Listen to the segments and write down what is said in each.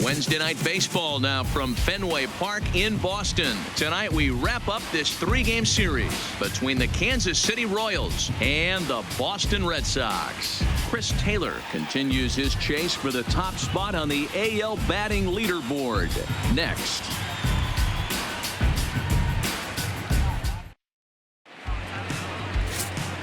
Wednesday night baseball now from Fenway Park in Boston. Tonight we wrap up this 3-game series between the Kansas City Royals and the Boston Red Sox. Chris Taylor continues his chase for the top spot on the AL batting leaderboard. Next.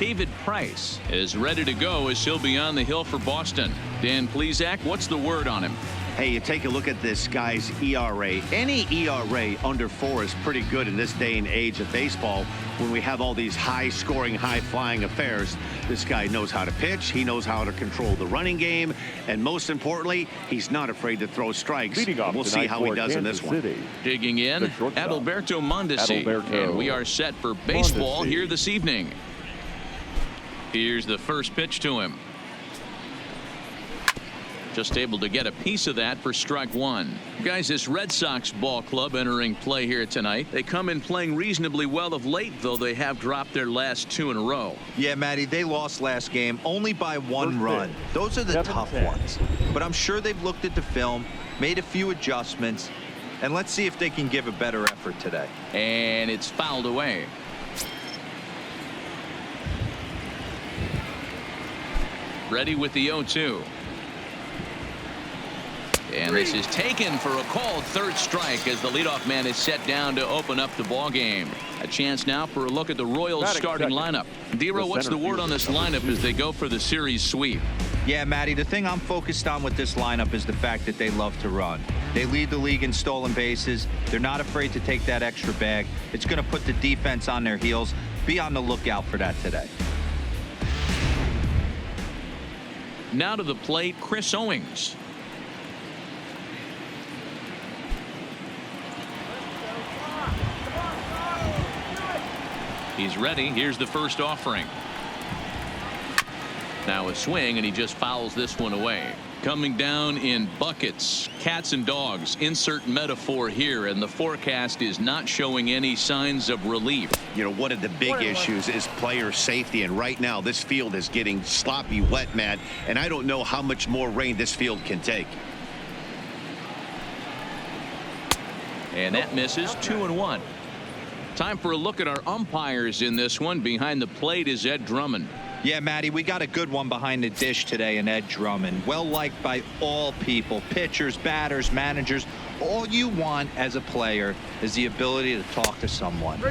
David Price is ready to go as he'll be on the hill for Boston. Dan Plesac, what's the word on him? Hey, you take a look at this guy's ERA. Any ERA under 4 is pretty good in this day and age of baseball when we have all these high-scoring, high-flying affairs. This guy knows how to pitch. He knows how to control the running game. And most importantly, he's not afraid to throw strikes. We'll see how he does in this one. Digging in, Adalberto Mondesi. And we are set for baseball here this evening. Here's the first pitch to him. Just able to get a piece of that for strike one. Guys, this Red Sox ball club entering play here tonight. They come in playing reasonably well of late, though they have dropped their last 2 in a row. Yeah, Matty, they lost last game only by 1 run. Those are the tough ones. But I'm sure they've looked at the film, made a few adjustments, and let's see if they can give a better effort today. And it's fouled away. Ready with the 0-2. And this is taken for a called third strike as the leadoff man is set down to open up the ball game. A chance now for a look at the Royals starting lineup. Dero, what's the word on this lineup as they go for the series sweep? Yeah, Matty, the thing I'm focused on with this lineup is the fact that they love to run. They lead the league in stolen bases. They're not afraid to take that extra bag. It's going to put the defense on their heels. Be on the lookout for that today. Now to the plate, Chris Owings. He's ready. Here's the first offering. Now a swing, and he just fouls this one away. Coming down in buckets, cats and dogs. Insert metaphor here, and the forecast is not showing any signs of relief. You know, one of the big issues is player safety, and right now this field is getting sloppy wet, Matt, and I don't know how much more rain this field can take. And that misses. 2-1. Time for a look at our umpires in this one. Behind the plate is Ed Drummond. Yeah, Matty, we got a good one behind the dish today in Ed Drummond. Well liked by all people, pitchers, batters, managers. All you want as a player is the ability to talk to someone.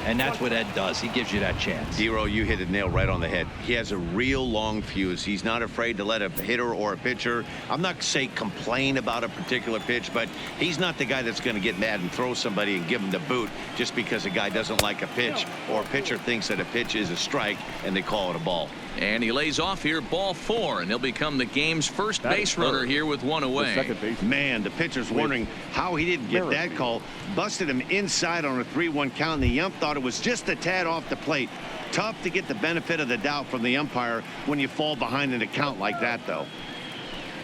And that's what Ed does. He gives you that chance. Dero, you hit the nail right on the head. He has a real long fuse. He's not afraid to let a hitter or a pitcher, I'm not saying complain about a particular pitch, but he's not the guy that's going to get mad and throw somebody and give him the boot just because a guy doesn't like a pitch or a pitcher thinks that a pitch is a strike and they call it a ball. And he lays off here, ball 4, and he'll become the game's first base runner here with 1 away. Man, the pitcher's wondering how he didn't get that call. Busted him inside on a 3-1 count, and the ump thought it was just a tad off the plate. Tough to get the benefit of the doubt from the umpire when you fall behind in a count like that, though.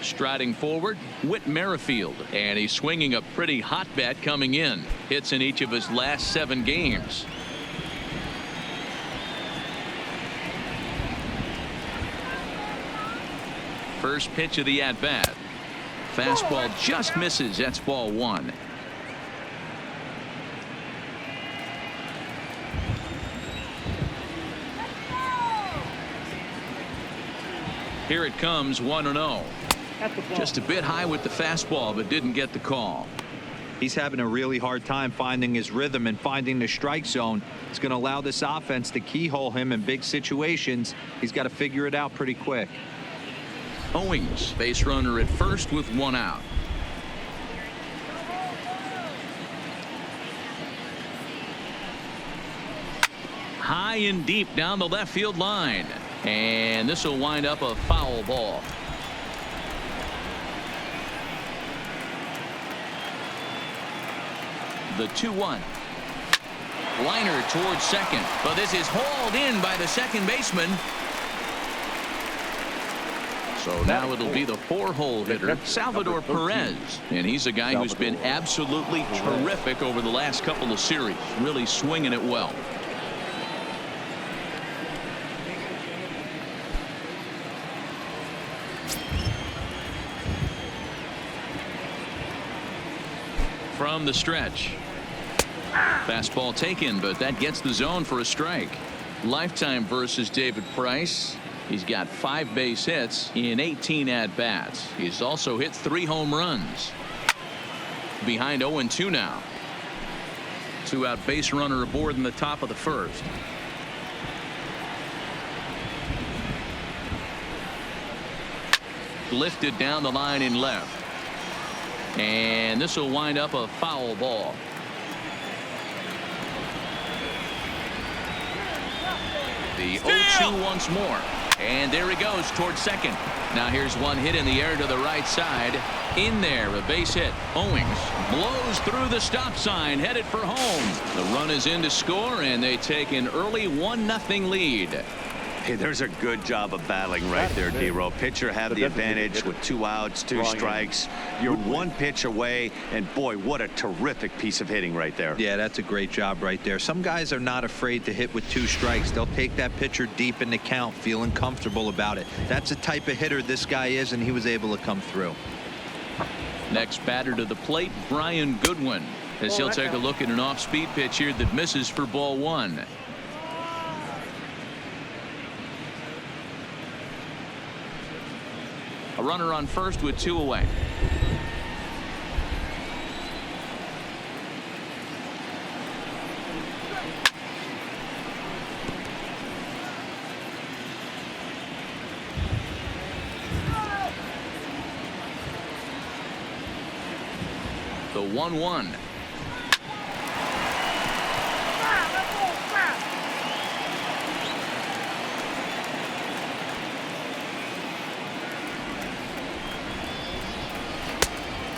Striding forward, Whit Merrifield, and he's swinging a pretty hot bat coming in. Hits in each of his last 7 games. First pitch of the at-bat. Fastball just misses. That's ball 1. Here it comes, 1-0. Just a bit high with the fastball, but didn't get the call. He's having a really hard time finding his rhythm and finding the strike zone. It's going to allow this offense to keyhole him in big situations. He's got to figure it out pretty quick. Owings, base runner at first with 1 out. High and deep down the left field line. And this will wind up a foul ball. The 2-1. Liner towards second, but this is hauled in by the second baseman. So now it'll be the 4-hole hitter, Salvador Perez. And he's a guy who's been absolutely terrific over the last couple of series. Really swinging it well. from the stretch. Fastball taken, but that gets the zone for a strike. Lifetime versus David Price. He's got 5 base hits in 18 at-bats. He's also hit 3 home runs. Behind 0-2 now. 2-out base runner aboard in the top of the first. Lifted down the line in left. And this will wind up a foul ball. The 0-2 once more. And there he goes towards second. Now here's one hit in the air to the right side. In there, a base hit. Owings blows through the stop sign, headed for home. The run is in to score, and they take an early 1-0 lead. Hey, there's a good job of battling right there, D-Row. Pitcher had the advantage with 2 outs, 2 strikes. You're 1 pitch away, and boy, what a terrific piece of hitting right there. Yeah, that's a great job right there. Some guys are not afraid to hit with 2 strikes. They'll take that pitcher deep in the count, feeling comfortable about it. That's the type of hitter this guy is, and he was able to come through. Next batter to the plate, Brian Goodwin, as he'll take a look at an off-speed pitch here that misses for ball 1. A runner on first with 2 away. The 1-1.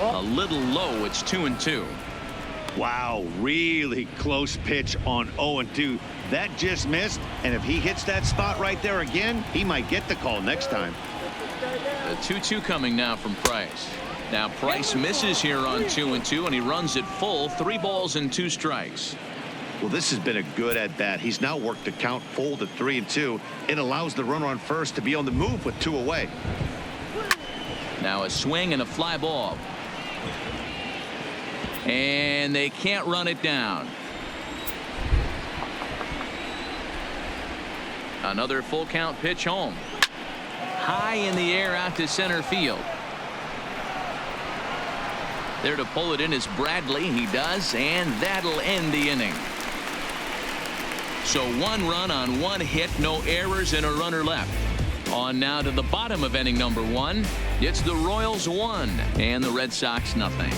A little low. It's 2-2. Wow, really close pitch on 0-2. That just missed, and if he hits that spot right there again, he might get the call next time. The 2-2 coming now from Price. Now Price misses here on 2-2, and he runs it full. 3 balls and 2 strikes. Well, this has been a good at-bat. He's now worked the count full to 3-2. It allows the runner on first to be on the move with 2 away. Now a swing and a fly ball. And they can't run it down. Another full count pitch home. High in the air out to center field. There to pull it in is Bradley. He does, and that'll end the inning. So 1 run on 1 hit, no errors, and a runner left. On now to the bottom of inning number 1. It's the Royals 1 and the Red Sox nothing.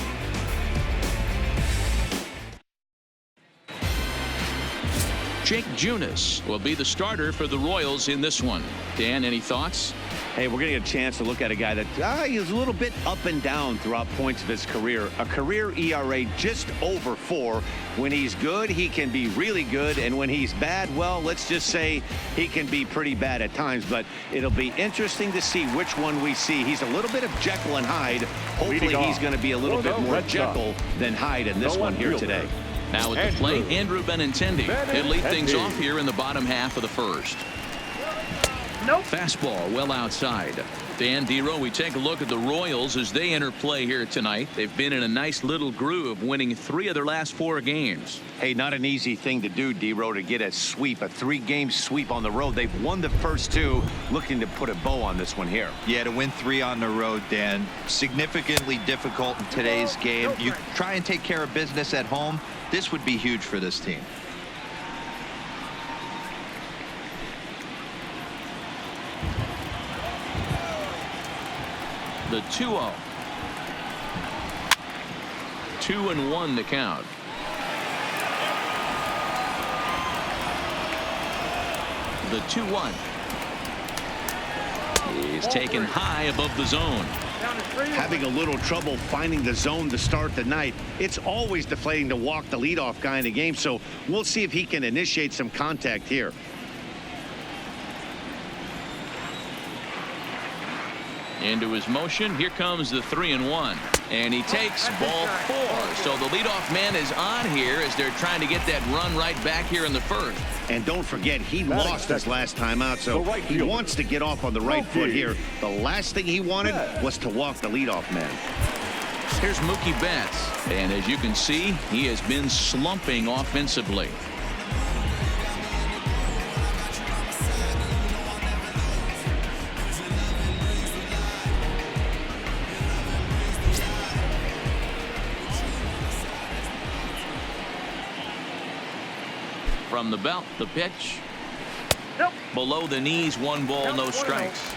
Jake Junis will be the starter for the Royals in this one. Dan, any thoughts? Hey, we're going to get a chance to look at a guy that he's a little bit up and down throughout points of his career. A career ERA just over 4. When he's good, he can be really good. And when he's bad, well, let's just say he can be pretty bad at times. But it'll be interesting to see which one we see. He's a little bit of Jekyll and Hyde. Hopefully he's going to be a little bit more Jekyll than Hyde in this one here today. Now at the plate, Andrew Benintendi. He'll lead things off here in the bottom half of the first. Fastball well outside. Dan, D-Row, we take a look at the Royals as they enter play here tonight. They've been in a nice little groove, winning 3 of their last 4 games. Hey, not an easy thing to do, D-Row, to get a sweep, a 3-game sweep on the road. They've won the first 2, looking to put a bow on this one here. Yeah, to win 3 on the road, Dan, significantly difficult in today's game. You try and take care of business at home. This would be huge for this team. The 2-0. 2-1 to count. The 2-1. He's taken high above the zone. Having a little trouble finding the zone to start the night. It's always deflating to walk the leadoff guy in the game, so we'll see if he can initiate some contact here. Into his motion. Here comes the 3-1. And he takes ball 4. So the leadoff man is on here as they're trying to get that run right back here in the first. And don't forget, he lost his last time out, so he wants to get off on the right foot here. The last thing he wanted was to walk the leadoff man. Here's Mookie Betts. And as you can see, he has been slumping offensively. From the belt, the pitch. Nope. Below the knees, 1 ball, no strikes.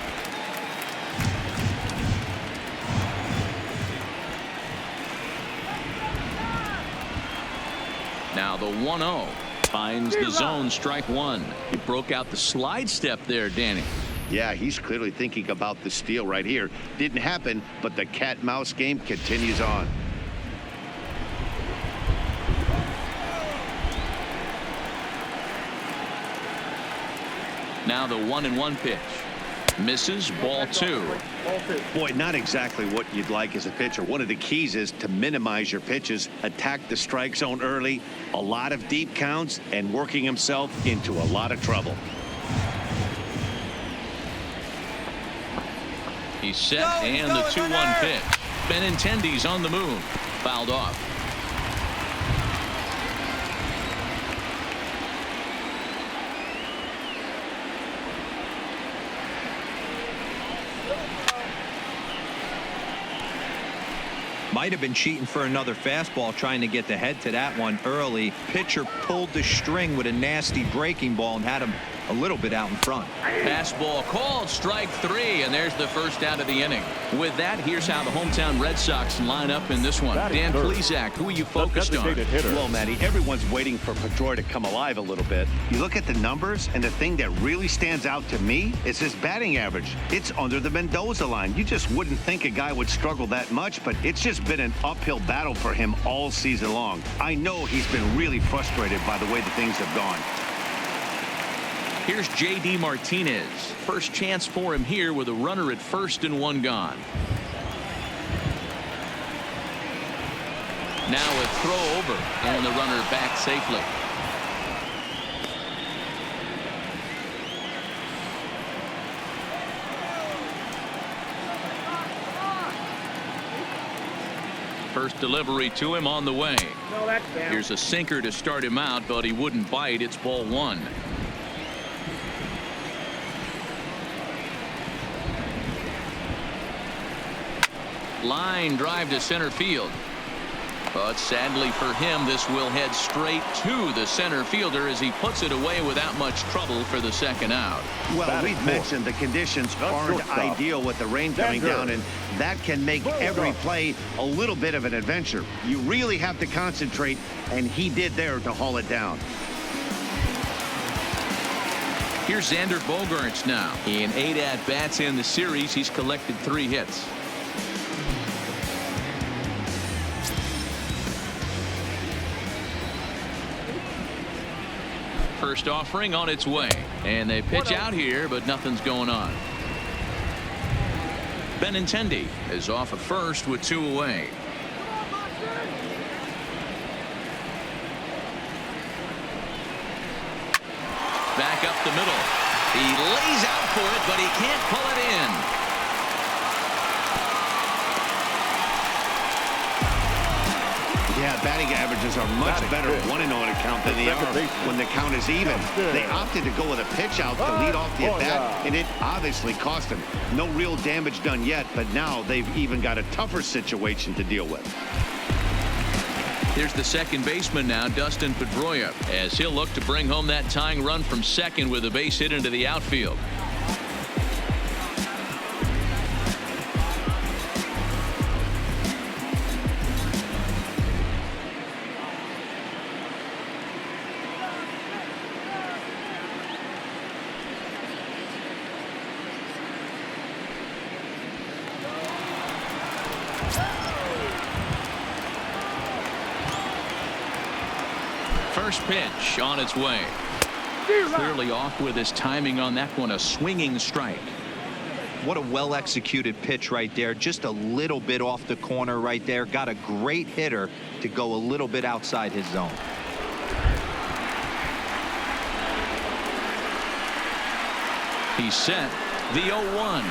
Now the 1-0 finds the zone, strike 1. He broke out the slide step there, Danny. Yeah, he's clearly thinking about the steal right here. Didn't happen, but the cat-mouse game continues on. Now the 1-1 pitch. Misses, ball 2. Boy, not exactly what you'd like as a pitcher. One of the keys is to minimize your pitches, attack the strike zone early, a lot of deep counts, and working himself into a lot of trouble. He's set, and the 2-1 pitch. Benintendi's on the move. Fouled off. Might have been cheating for another fastball, trying to get the head to that one early. Pitcher pulled the string with a nasty breaking ball and had him a little bit out in front. Fastball called, strike 3, and there's the first out of the inning. With that, here's how the hometown Red Sox line up in this one. Dan Plesac, who are you focused on? Well, Matty, everyone's waiting for Pedroia to come alive a little bit. You look at the numbers, and the thing that really stands out to me is his batting average. It's under the Mendoza line. You just wouldn't think a guy would struggle that much, but it's just been an uphill battle for him all season long. I know he's been really frustrated by the way that things have gone. Here's J.D. Martinez. First chance for him here with a runner at first and 1 gone. Now a throw over, and the runner back safely. First delivery to him on the way. Here's a sinker to start him out, but he wouldn't bite. It's ball 1. Line drive to center field. But sadly for him, this will head straight to the center fielder as he puts it away without much trouble for the second out. Well, we've mentioned the conditions aren't ideal with the rain coming down, and that can make every play a little bit of an adventure. You really have to concentrate, and he did there to haul it down. Here's Xander Bogaerts now. In 8 at-bats in the series, he's collected 3 hits. First offering on its way, and they pitch out here, but nothing's going on. Benintendi is off at first with 2 away. Back up the middle. He lays out for it, but he can't pull it in. Yeah, batting averages are much better 1-0 in a count than they are when the count is even. They opted to go with a pitch out to lead off the at-bat, and it obviously cost him. No real damage done yet, but now they've even got a tougher situation to deal with. Here's the second baseman now, Dustin Pedroia, as he'll look to bring home that tying run from second with a base hit into the outfield. First pitch on its way. Clearly off with his timing on that one, a swinging strike. What a well-executed pitch right there. Just a little bit off the corner right there. Got a great hitter to go a little bit outside his zone. He's set. The 0-1.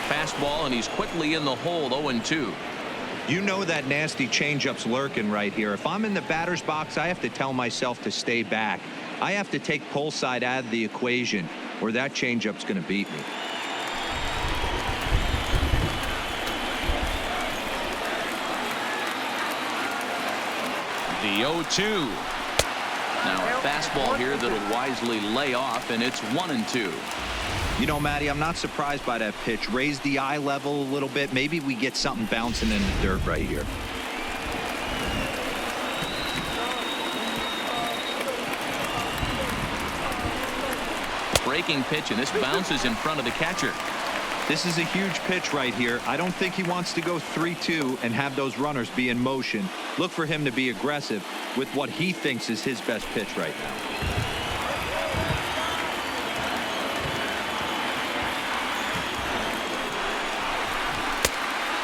Fastball, and he's quickly in the hole. 0-2. You know that nasty changeup's lurking right here. If I'm in the batter's box, I have to tell myself to stay back. I have to take pull side out of the equation, or that changeup's going to beat me. The 0-2. Now a fastball here that'll wisely lay off, and it's 1-2. You know, Matty, I'm not surprised by that pitch. Raise the eye level a little bit. Maybe we get something bouncing in the dirt right here. Breaking pitch, and this bounces in front of the catcher. This is a huge pitch right here. I don't think he wants to go 3-2 and have those runners be in motion. Look for him to be aggressive with what he thinks is his best pitch right now.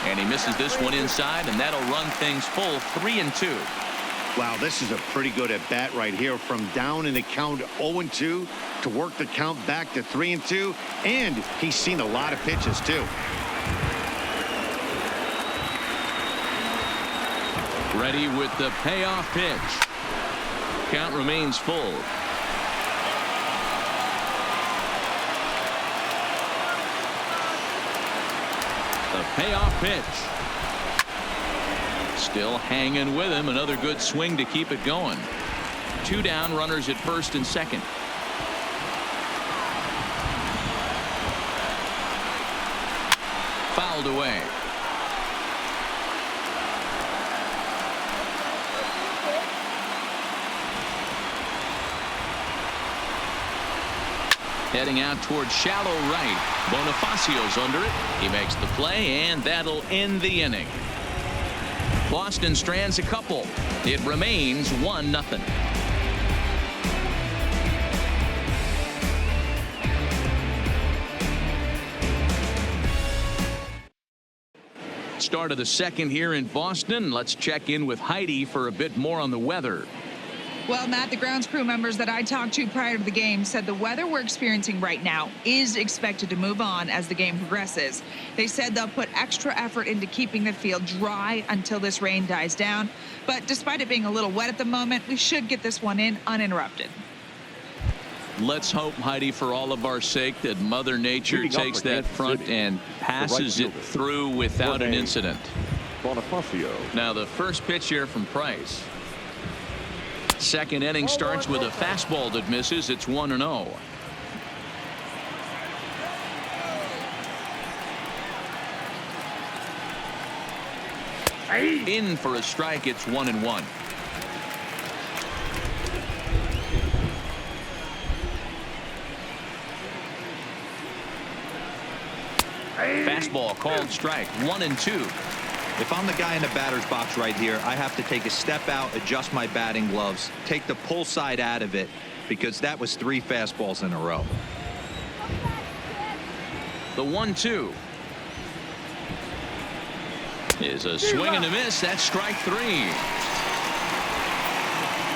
And he misses this one inside, and that'll run things full 3-2. Wow, this is a pretty good at bat right here, from down in the count 0-2 to work the count back to 3-2, and he's seen a lot of pitches too. Ready with the payoff pitch. Count remains full. The payoff pitch. Still hanging with him. Another good swing to keep it going. 2 down, runners at first and second. Fouled away. Heading out towards shallow right. Bonifacio's under it. He makes the play, and that'll end the inning. Boston strands a couple. It remains 1-0. Start of the second here in Boston. Let's check in with Heidi for a bit more on the weather. Well, Matt, the grounds crew members that I talked to prior to the game said the weather we're experiencing right now is expected to move on as the game progresses. They said they'll put extra effort into keeping the field dry until this rain dies down. But despite it being a little wet at the moment, we should get this one in uninterrupted. Let's hope, Heidi, for all of our sake, that Mother Nature takes that front and passes it through without an incident. Now the first pitch here from Price. Second inning starts with a fastball that misses. It's 1-0. In for a strike. It's 1-1. Fastball called strike. 1-2. If I'm the guy in the batter's box right here, I have to take a step out, adjust my batting gloves, take the pull side out of it, because that was 3 fastballs in a row. The 1-2 is a swing and a miss. That's strike 3.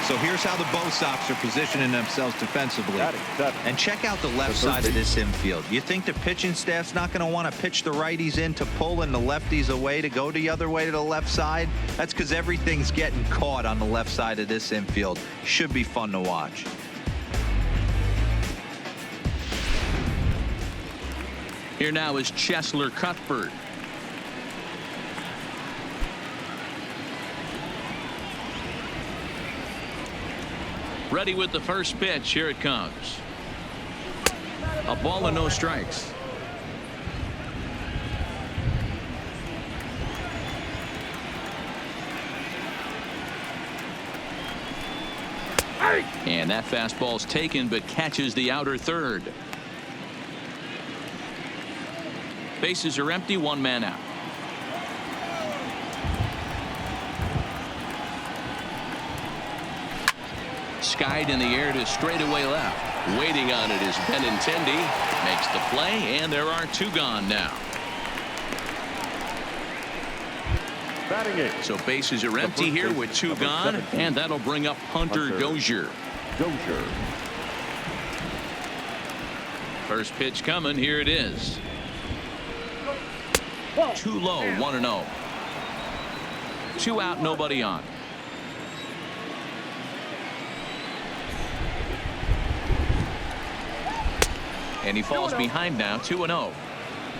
So here's how the BOS Sox are positioning themselves defensively. And check out the left side of this infield. You think the pitching staff's not going to want to pitch the righties in to pull and the lefties away to go the other way to the left side? That's because everything's getting caught on the left side of this infield. Should be fun to watch. Here now is Chesler Cuthbert. Ready with the first pitch. Here it comes. A ball and no strikes. And that fastball's taken, but catches the outer third. Bases are empty. 1 man out. Skied in the air to straightaway left. Waiting on it is Benintendi. Makes the play, and there are 2 gone now. So bases are empty here with 2 gone, and that'll bring up Hunter Dozier. First pitch coming. Here it is. Too low. 1-0. 2 out, nobody on. And he falls behind now, 2-0.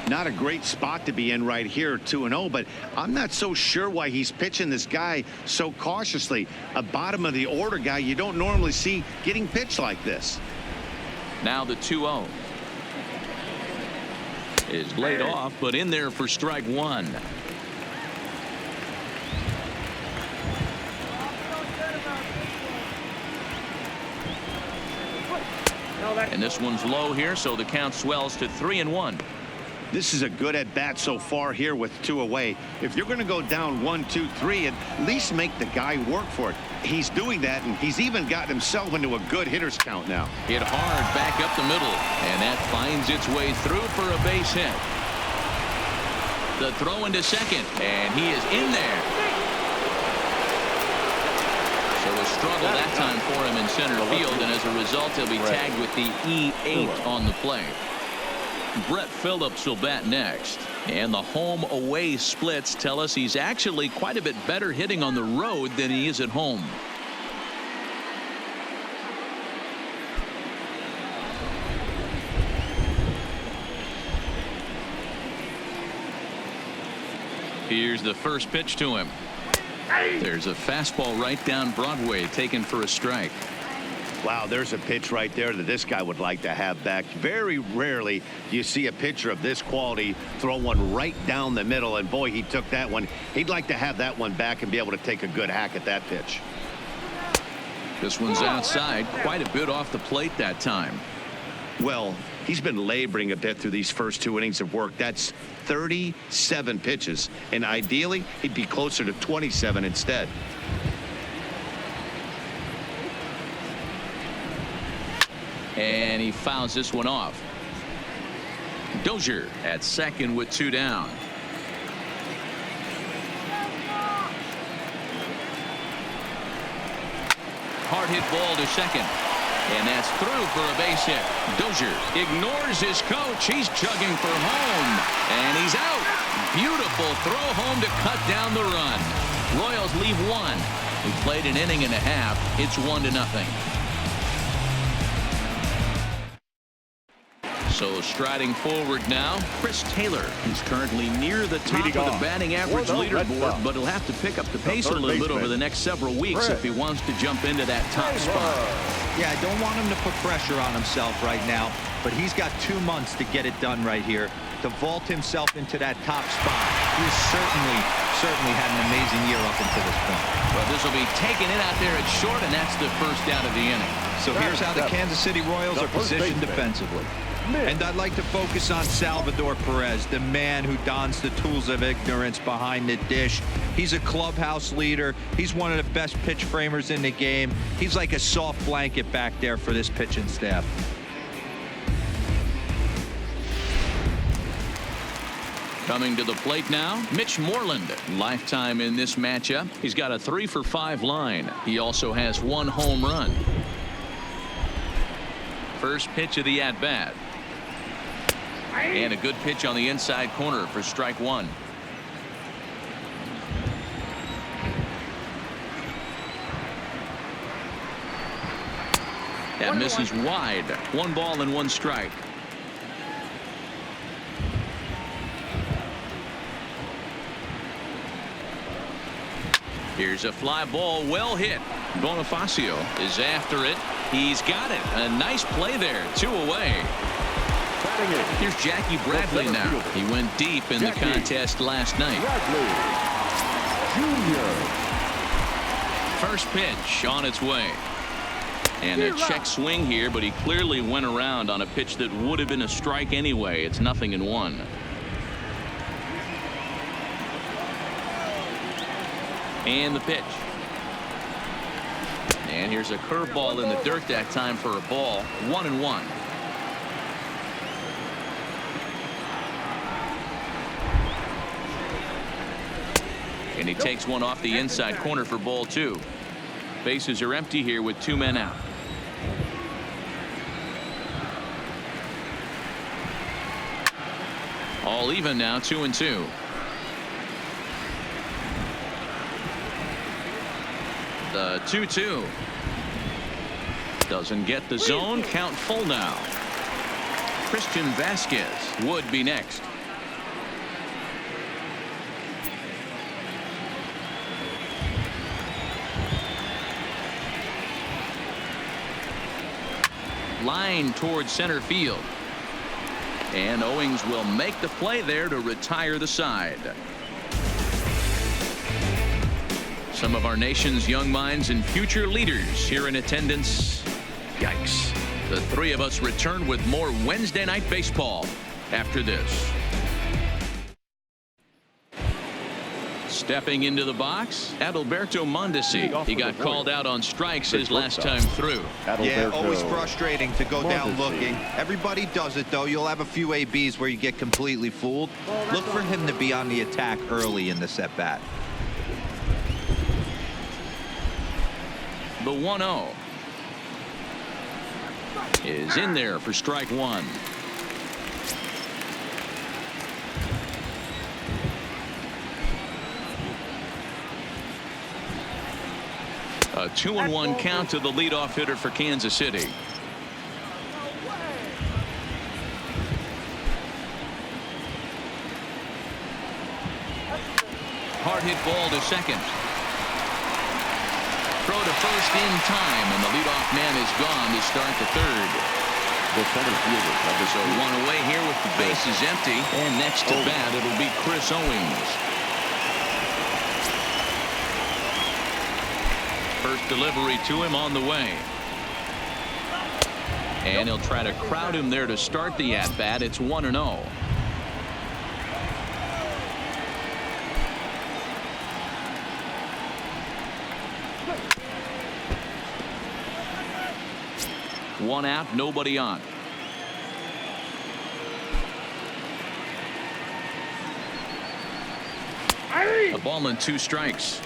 Not a great spot to be in right here, 2-0, but I'm not so sure why he's pitching this guy so cautiously. A bottom of the order guy you don't normally see getting pitched like this. Now the 2-0 is laid off, but in there for strike 1. And this one's low here, so the count swells to 3-1. This is a good at bat so far here with 2 away. If you're going to go down 1, 2, 3, at least make the guy work for it. He's doing that, and he's even gotten himself into a good hitter's count now. Hit hard back up the middle, and that finds its way through for a base hit. The throw into second, and he is in there. So a struggle that time for him in center field, and as a result, he'll be tagged with the E8 on the play. Brett Phillips will bat next, and the home away splits tell us he's actually quite a bit better hitting on the road than he is at home. Here's the first pitch to him. There's a fastball right down Broadway, taken for a strike. Wow, there's a pitch right there that this guy would like to have back. Very rarely do you see a pitcher of this quality throw one right down the middle, and boy, he took that one. He'd like to have that one back and be able to take a good hack at that pitch. This one's outside, quite a bit off the plate that time. Well, he's been laboring a bit through these first 2 innings of work. That's 37 pitches, and ideally he'd be closer to 27 instead. And he fouls this one off. Dozier at second with 2 down. Hard hit ball to second. And that's through for a base hit. Dozier ignores his coach. He's chugging for home. And he's out. Beautiful throw home to cut down the run. Royals leave 1. We played an inning and a half. It's 1-0. So striding forward now, Chris Taylor. He's currently near the top of the batting average leaderboard, but he'll have to pick up the pace a little bit over the next several weeks if he wants to jump into that top spot. Yeah, I don't want him to put pressure on himself right now, but he's got 2 months to get it done right here, to vault himself into that top spot. He's certainly had an amazing year up until this point. Well, this will be taking it out there at short, and that's the first out of the inning. So here's how the Kansas City Royals are positioned defensively. And I'd like to focus on Salvador Perez, the man who dons the tools of ignorance behind the dish. He's a clubhouse leader. He's one of the best pitch framers in the game. He's like a soft blanket back there for this pitching staff. Coming to the plate now, Mitch Moreland. Lifetime in this matchup. He's got a 3-for-5 line. He also has 1 home run. First pitch of the at-bat. And a good pitch on the inside corner for strike 1. That misses wide. 1 ball and 1 strike. Here's a fly ball, well hit. Bonifacio is after it. He's got it. A nice play there. 2 away. Here's Jackie Bradley now. He went deep in the contest last night. First pitch on its way. And a check swing here, but he clearly went around on a pitch that would have been a strike anyway. It's 0-1. And the pitch. And here's a curveball in the dirt that time for a ball. 1-1. And he takes one off the inside corner for ball 2. Bases are empty here with 2 men out. All even now, 2-2. The 2-2. Doesn't get the zone. Count full now. Christian Vasquez would be next. Line towards center field. And Owings will make the play there to retire the side. Some of our nation's young minds and future leaders here in attendance. Yikes. The three of us return with more Wednesday night baseball after this. Stepping into the box, Adalberto Mondesi. He got called out on strikes his last time through. Yeah, always frustrating to go down looking. Everybody does it, though. You'll have a few ABs where you get completely fooled. Look for him to be on the attack early in the at-bat. The 1-0 is in there for strike one. A 2-1 count to the leadoff hitter for Kansas City. Hard hit ball to second. Throw to first in time, and the leadoff man is gone to start the third. The center fielder. So one away here with the bases empty, and next to bat it'll be Chris Owings. First delivery to him on the way. And he'll try to crowd him there to start the at-bat. It's 1-0. One out, nobody on. A ball and 2 strikes.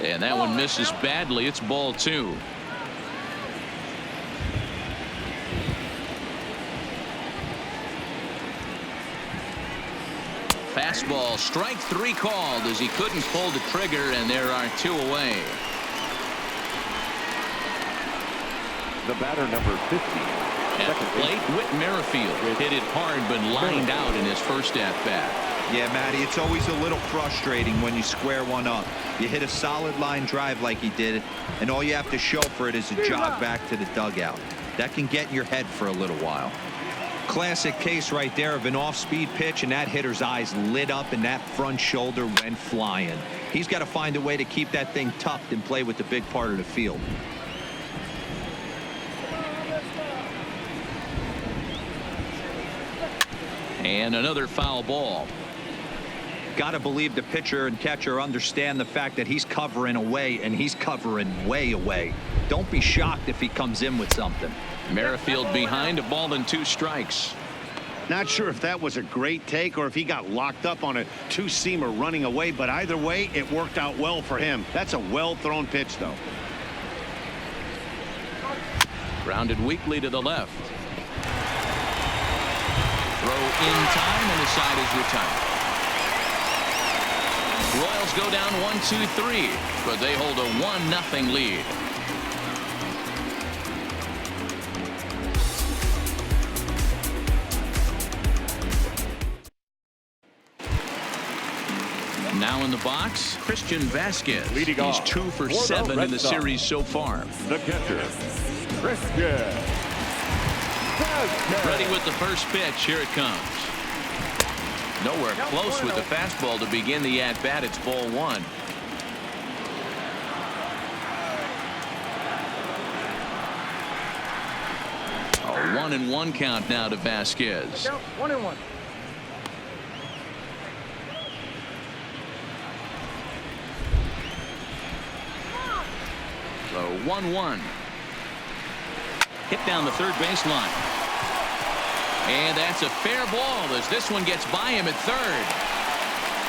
And that one misses badly. It's ball 2. Fastball, strike 3 called as he couldn't pull the trigger, and there are 2 away. The batter, number 50. At the plate, Whit Merrifield hit it hard but lined out in his first at-bat. Yeah, Matty, it's always a little frustrating when you square one up. You hit a solid line drive like he did, and all you have to show for it is a jog back to the dugout. That can get in your head for a little while. Classic case right there of an off-speed pitch, and that hitter's eyes lit up and that front shoulder went flying. He's got to find a way to keep that thing tucked and play with the big part of the field. And another foul ball. Got to believe the pitcher and catcher understand the fact that he's covering away, and he's covering way away. Don't be shocked if he comes in with something. Merrifield behind, a ball and 2 strikes. Not sure if that was a great take or if he got locked up on a 2-seamer running away, but either way, it worked out well for him. That's a well-thrown pitch, though. Grounded weakly to the left. Throw in time, and the side is retired. Royals go down 1-2-3, but they hold a 1-0 lead. Now in the box, Christian Vasquez. Leading He's off 2 for for the 7 Red in the Sox. series so far. The catcher, Christian Vasquez. Ready with the first pitch. Here it comes. Nowhere close with the fastball to begin the at-bat. It's ball 1. A 1-1 count now to Vasquez. 1-1. So 1-1. Hit down the third baseline. And that's a fair ball as this one gets by him at third.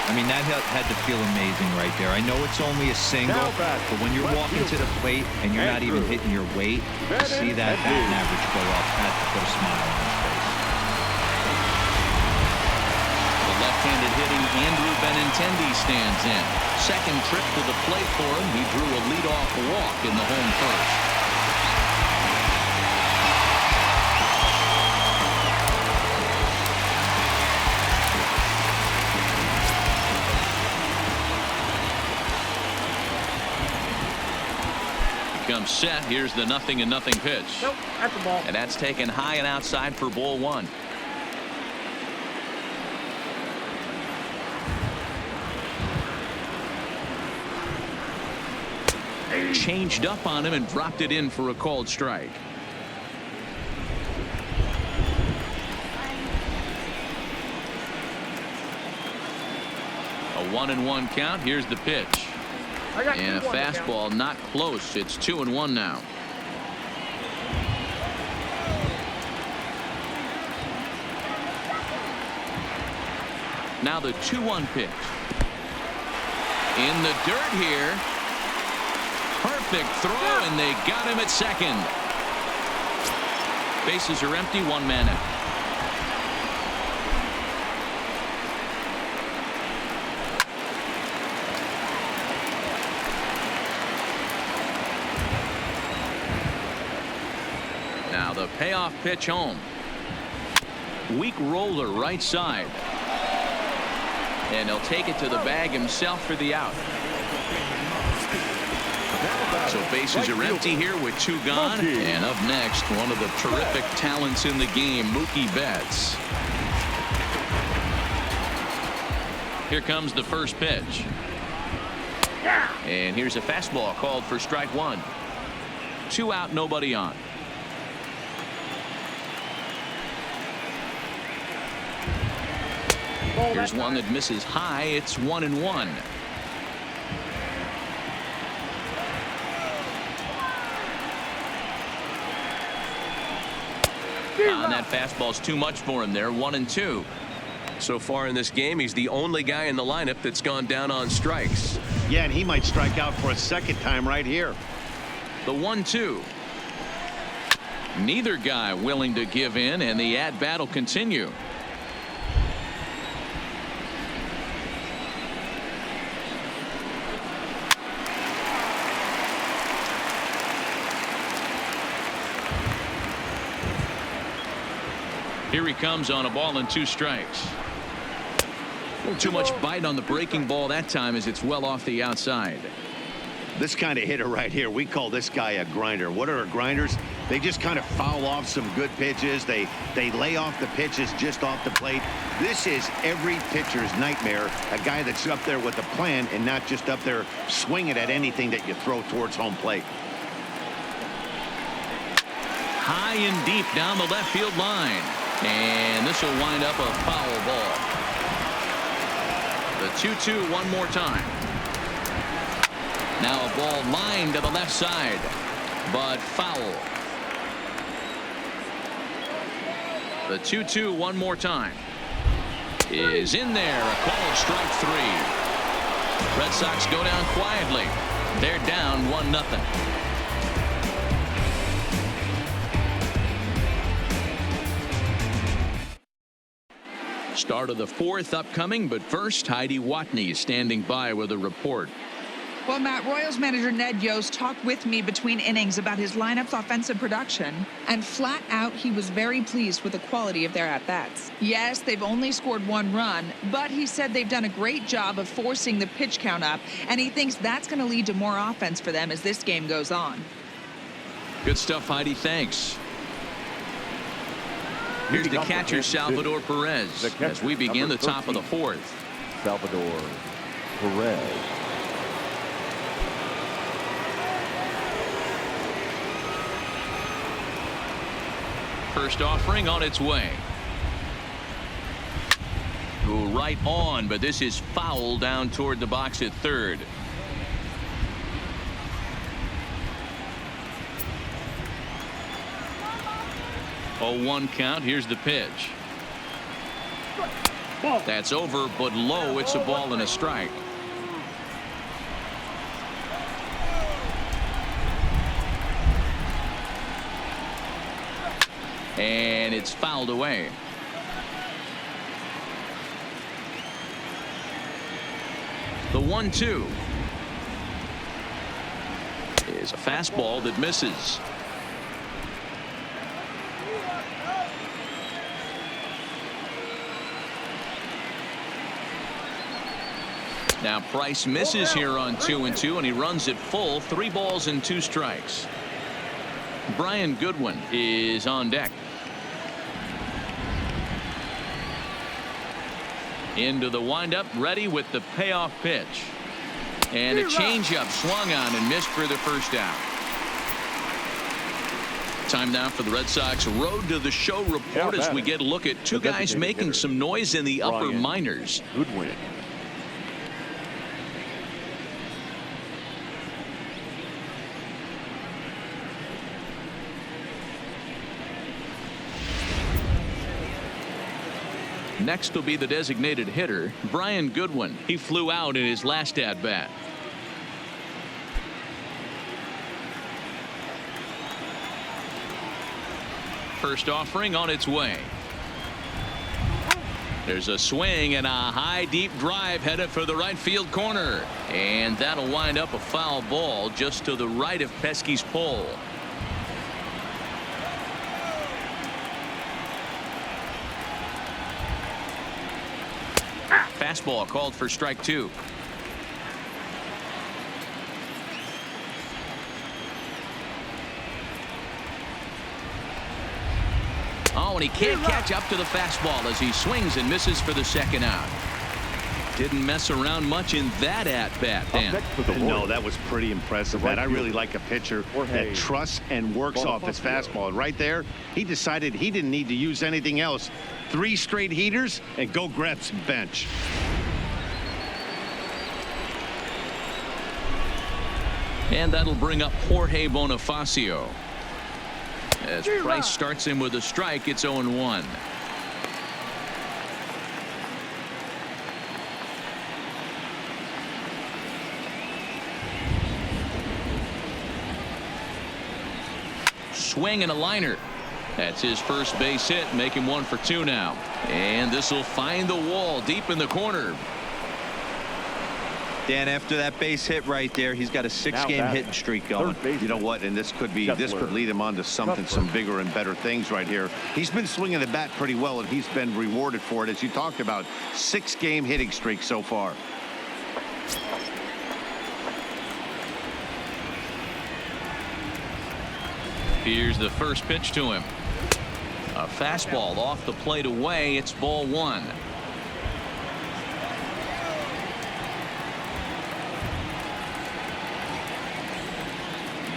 I mean, that had to feel amazing right there. I know it's only a single, but when you're walking to the plate and you're not even hitting your weight, to see that batting average go up, had to put a smile on his face. left-handed hitting Andrew Benintendi stands in. Second trip to the plate for him. He drew a leadoff walk in the home first. Comes set. Here's the 0-0 pitch. Nope, that's the ball. And that's taken high and outside for ball one. Changed up on him and dropped it in for a called strike. A 1-1 count. Here's the pitch. And a fastball not close. It's 2-1 now. Now the 2-1 pitch. In the dirt here. Perfect throw, and they got him at second. Bases are empty, one man out. Now the payoff pitch home. Weak roller right side. And he'll take it to the bag himself for the out. So bases are empty here with two gone. And up next, one of the terrific talents in the game, Mookie Betts. Here comes the first pitch. And here's a fastball called for strike one. 2 out, nobody on. Here's one that misses high. It's 1-1. And that fastball's too much for him there. 1-2. So far in this game, he's the only guy in the lineup that's gone down on strikes. Yeah, and he might strike out for a second time right here. The 1-2. Neither guy willing to give in, and the at-bat will continue. Here he comes on a ball and 2 strikes. A little too much bite on the breaking ball that time as it's well off the outside. This kind of hitter right here, we call this guy a grinder. What are grinders? They just kind of foul off some good pitches. They lay off the pitches just off the plate. This is every pitcher's nightmare. A guy that's up there with a plan and not just up there swinging at anything that you throw towards home plate. High and deep down the left field line. And this will wind up a foul ball. The 2-2 one more time. Now a ball lined to the left side, but foul. The 2-2 one more time is in there. A call, strike 3. Red Sox go down quietly. They're down 1-0. Start of the 4th upcoming, but first, Heidi Watney standing by with a report. Well, Matt, Royals manager Ned Yost talked with me between innings about his lineup's offensive production, and flat out, he was very pleased with the quality of their at-bats. Yes, they've only scored 1 run, but he said they've done a great job of forcing the pitch count up, and he thinks that's going to lead to more offense for them as this game goes on. Good stuff, Heidi. Thanks. Here's the catcher, Salvador Perez, as we begin the top of the 4th. Salvador Perez. First offering on its way. Go right on, but this is foul down toward the box at third. Oh, 1 count. Here's the pitch. That's over, but low. It's a ball and a strike. And it's fouled away. 1-2. Is a fastball that misses. Now Price misses here on 2-2, and he runs it full. 3 balls and 2 strikes. Brian Goodwin is on deck. Into the windup, ready with the payoff pitch. And a changeup swung on and missed for the first out. Time now for the Red Sox Road to the Show report as we get a look at 2 guys making some noise in the upper minors. Goodwin. Next will be the designated hitter, Brian Goodwin. He flew out in his last at-bat. First offering on its way. There's a swing and a high deep drive headed for the right field corner. And that'll wind up a foul ball just to the right of Pesky's pole. Fastball called for strike 2. Oh, and he can't catch up to the fastball as he swings and misses for the second out. Didn't mess around much in that at-bat, Dan. No, that was pretty impressive, man. I really like a pitcher that trusts and works off his fastball. And right there, he decided he didn't need to use anything else. 3 straight heaters and go grab some bench. And that'll bring up Jorge Bonifacio. As Price starts him with a strike, it's 0-1. Swing and a liner. That's his first base hit, making 1 for 2 now. And this will find the wall deep in the corner. Dan, after that base hit right there, he's got a 6-game hitting streak going. You know what? And this could lead him on to some bigger and better things right here. He's been swinging the bat pretty well, and he's been rewarded for it, as you talked about. 6-game hitting streak so far. Here's the first pitch to him. A fastball off the plate away. It's ball 1.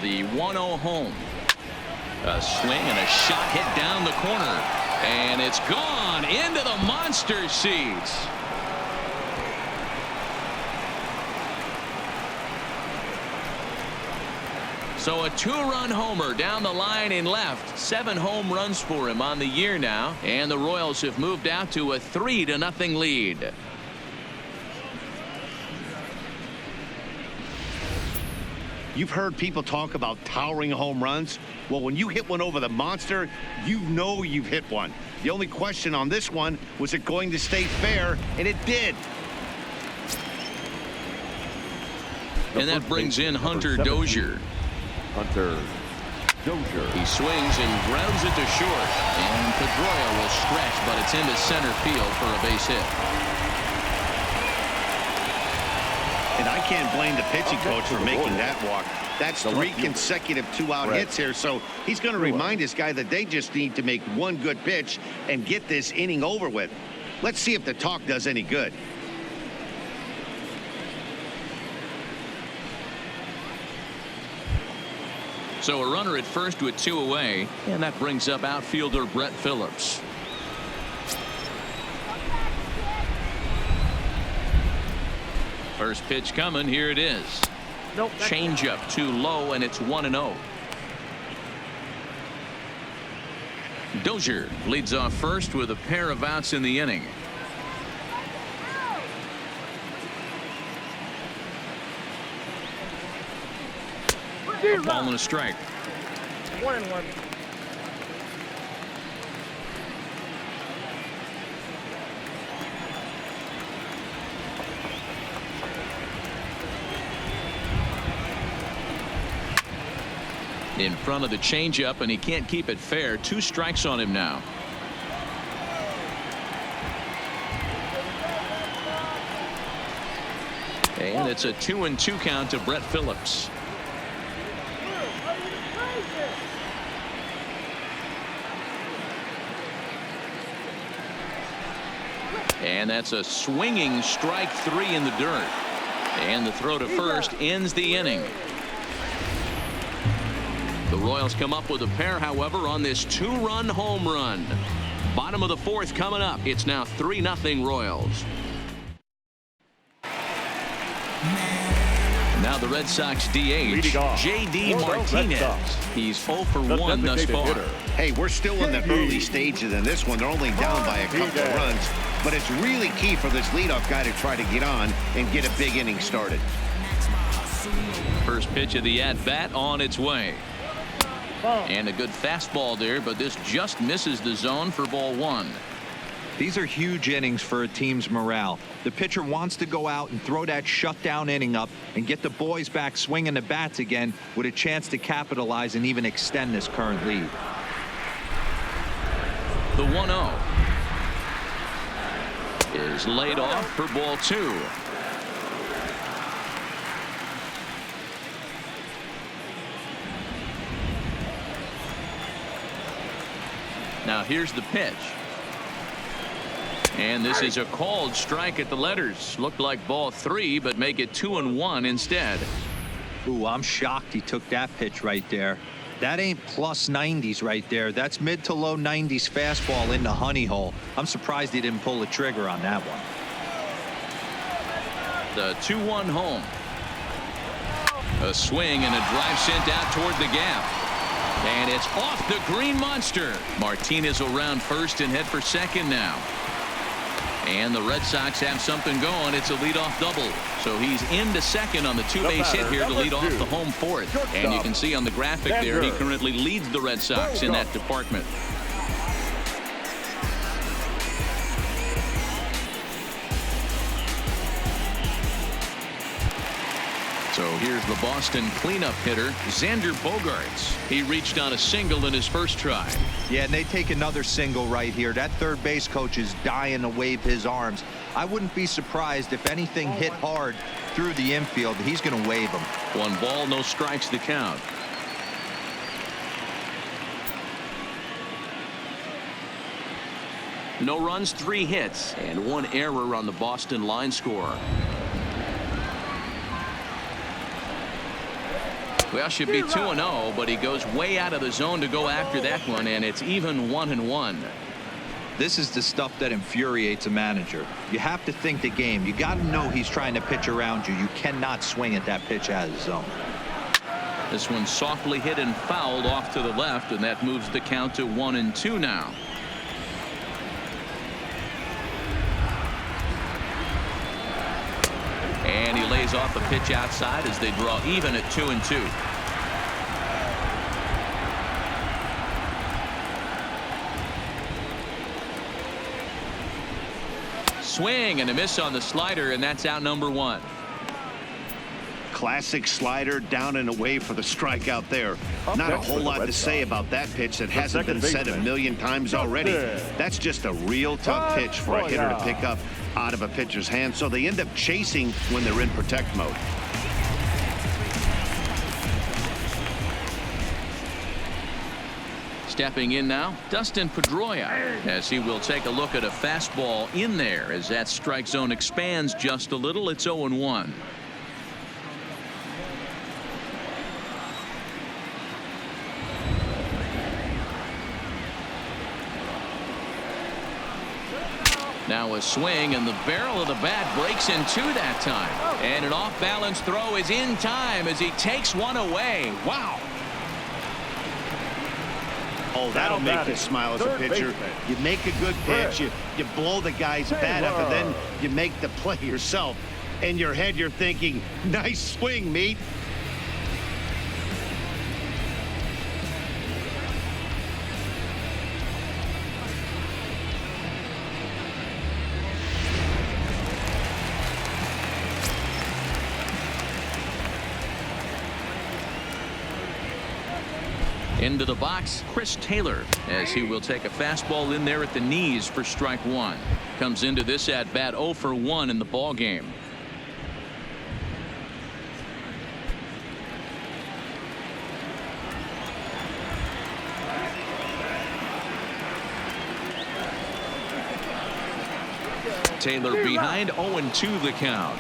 The 1-0 home. A swing and a shot hit down the corner. And it's gone into the monster seats. So a 2-run homer down the line in left. 7 home runs for him on the year now. And the Royals have moved out to a 3-0 lead. You've heard people talk about towering home runs. Well, when you hit one over the monster, you know you've hit one. The only question on this one, was it going to stay fair? And it did. And that brings in Hunter Dozier. Hunter Dozier. He swings and grounds it to short. And Pedroia will stretch, but it's into center field for a base hit. And I can't blame the pitching coach for making that walk. That's 3 consecutive 2-out hits here. So he's going to remind this guy that they just need to make 1 good pitch and get this inning over with. Let's see if the talk does any good. So a runner at first with 2 away, and that brings up outfielder Brett Phillips. First pitch coming. Here it is. Changeup too low, and it's 1-0. Dozier leads off first with a pair of outs in the inning. A ball and a strike. 1-1. In front of the changeup, and he can't keep it fair. 2 strikes on him now. And it's a 2-2 count to Brett Phillips. And that's a swinging strike 3 in the dirt. And the throw to first ends the inning. The Royals come up with a pair, however, on this 2-run home run. Bottom of the 4th coming up. It's now 3-0 Royals. Now the Red Sox DH, J.D. Martinez. He's 0 for 1 thus far. Hey, we're still in the early stages in this one. They're only down by a couple of runs. But it's really key for this leadoff guy to try to get on and get a big inning started. First pitch of the at-bat on its way. And a good fastball there, but this just misses the zone for ball 1. These are huge innings for a team's morale. The pitcher wants to go out and throw that shutdown inning up and get the boys back swinging the bats again with a chance to capitalize and even extend this current lead. The 1-0 is laid off for ball 2. Now here's the pitch. And this is a called strike at the letters. Looked like ball 3, but make it 2-1 instead. Ooh, I'm shocked he took that pitch right there. That ain't plus 90s right there. That's mid to low 90s fastball in the honey hole. I'm surprised he didn't pull the trigger on that one. The 2-1 home. A swing and a drive sent out toward the gap. And it's off the green monster. Martinez will round first and head for second now. And the Red Sox have something going. It's a leadoff double. So he's into second on the 2-base hit here to lead off the home 4th. And you can see on the graphic there, he currently leads the Red Sox in that department. So here's the Boston cleanup hitter, Xander Bogaerts. He reached on a single in his first try. Yeah, and they take another single right here. That third base coach is dying to wave his arms. I wouldn't be surprised if anything hit hard through the infield. He's going to wave them. 1 ball, no strikes to count. No runs, 3 hits, and 1 error on the Boston line score. Well, should be 2-0, but he goes way out of the zone to go after that one, and it's even 1-1. This is the stuff that infuriates a manager. You have to think the game. You got to know he's trying to pitch around you. You cannot swing at that pitch out of the zone. This one softly hit and fouled off to the left, and that moves the count to 1-2 now. And he lays off a pitch outside as they draw even at 2-2. Swing and a miss on the slider, and that's out number 1. Classic slider down and away for the strikeout there. Not a whole lot to say about that pitch that hasn't been said a million times already. That's just a real tough pitch for a hitter to pick up out of a pitcher's hand, so they end up chasing when they're in protect mode. Stepping in now, Dustin Pedroia, as he will take a look at a fastball in there as that strike zone expands just a little. It's 0-1. Now a swing, and the barrel of the bat breaks in 2 that time. And an off-balance throw is in time as he takes one away. Wow. Oh, that'll make you smile as a pitcher. You make a good pitch, you blow the guy's bat up, and then you make the play yourself. In your head, you're thinking, nice swing, meat. Into the box, Chris Taylor, as he will take a fastball in there at the knees for strike one. Comes into this at bat 0 for 1 in the ball game. Taylor behind, 0-2 the count.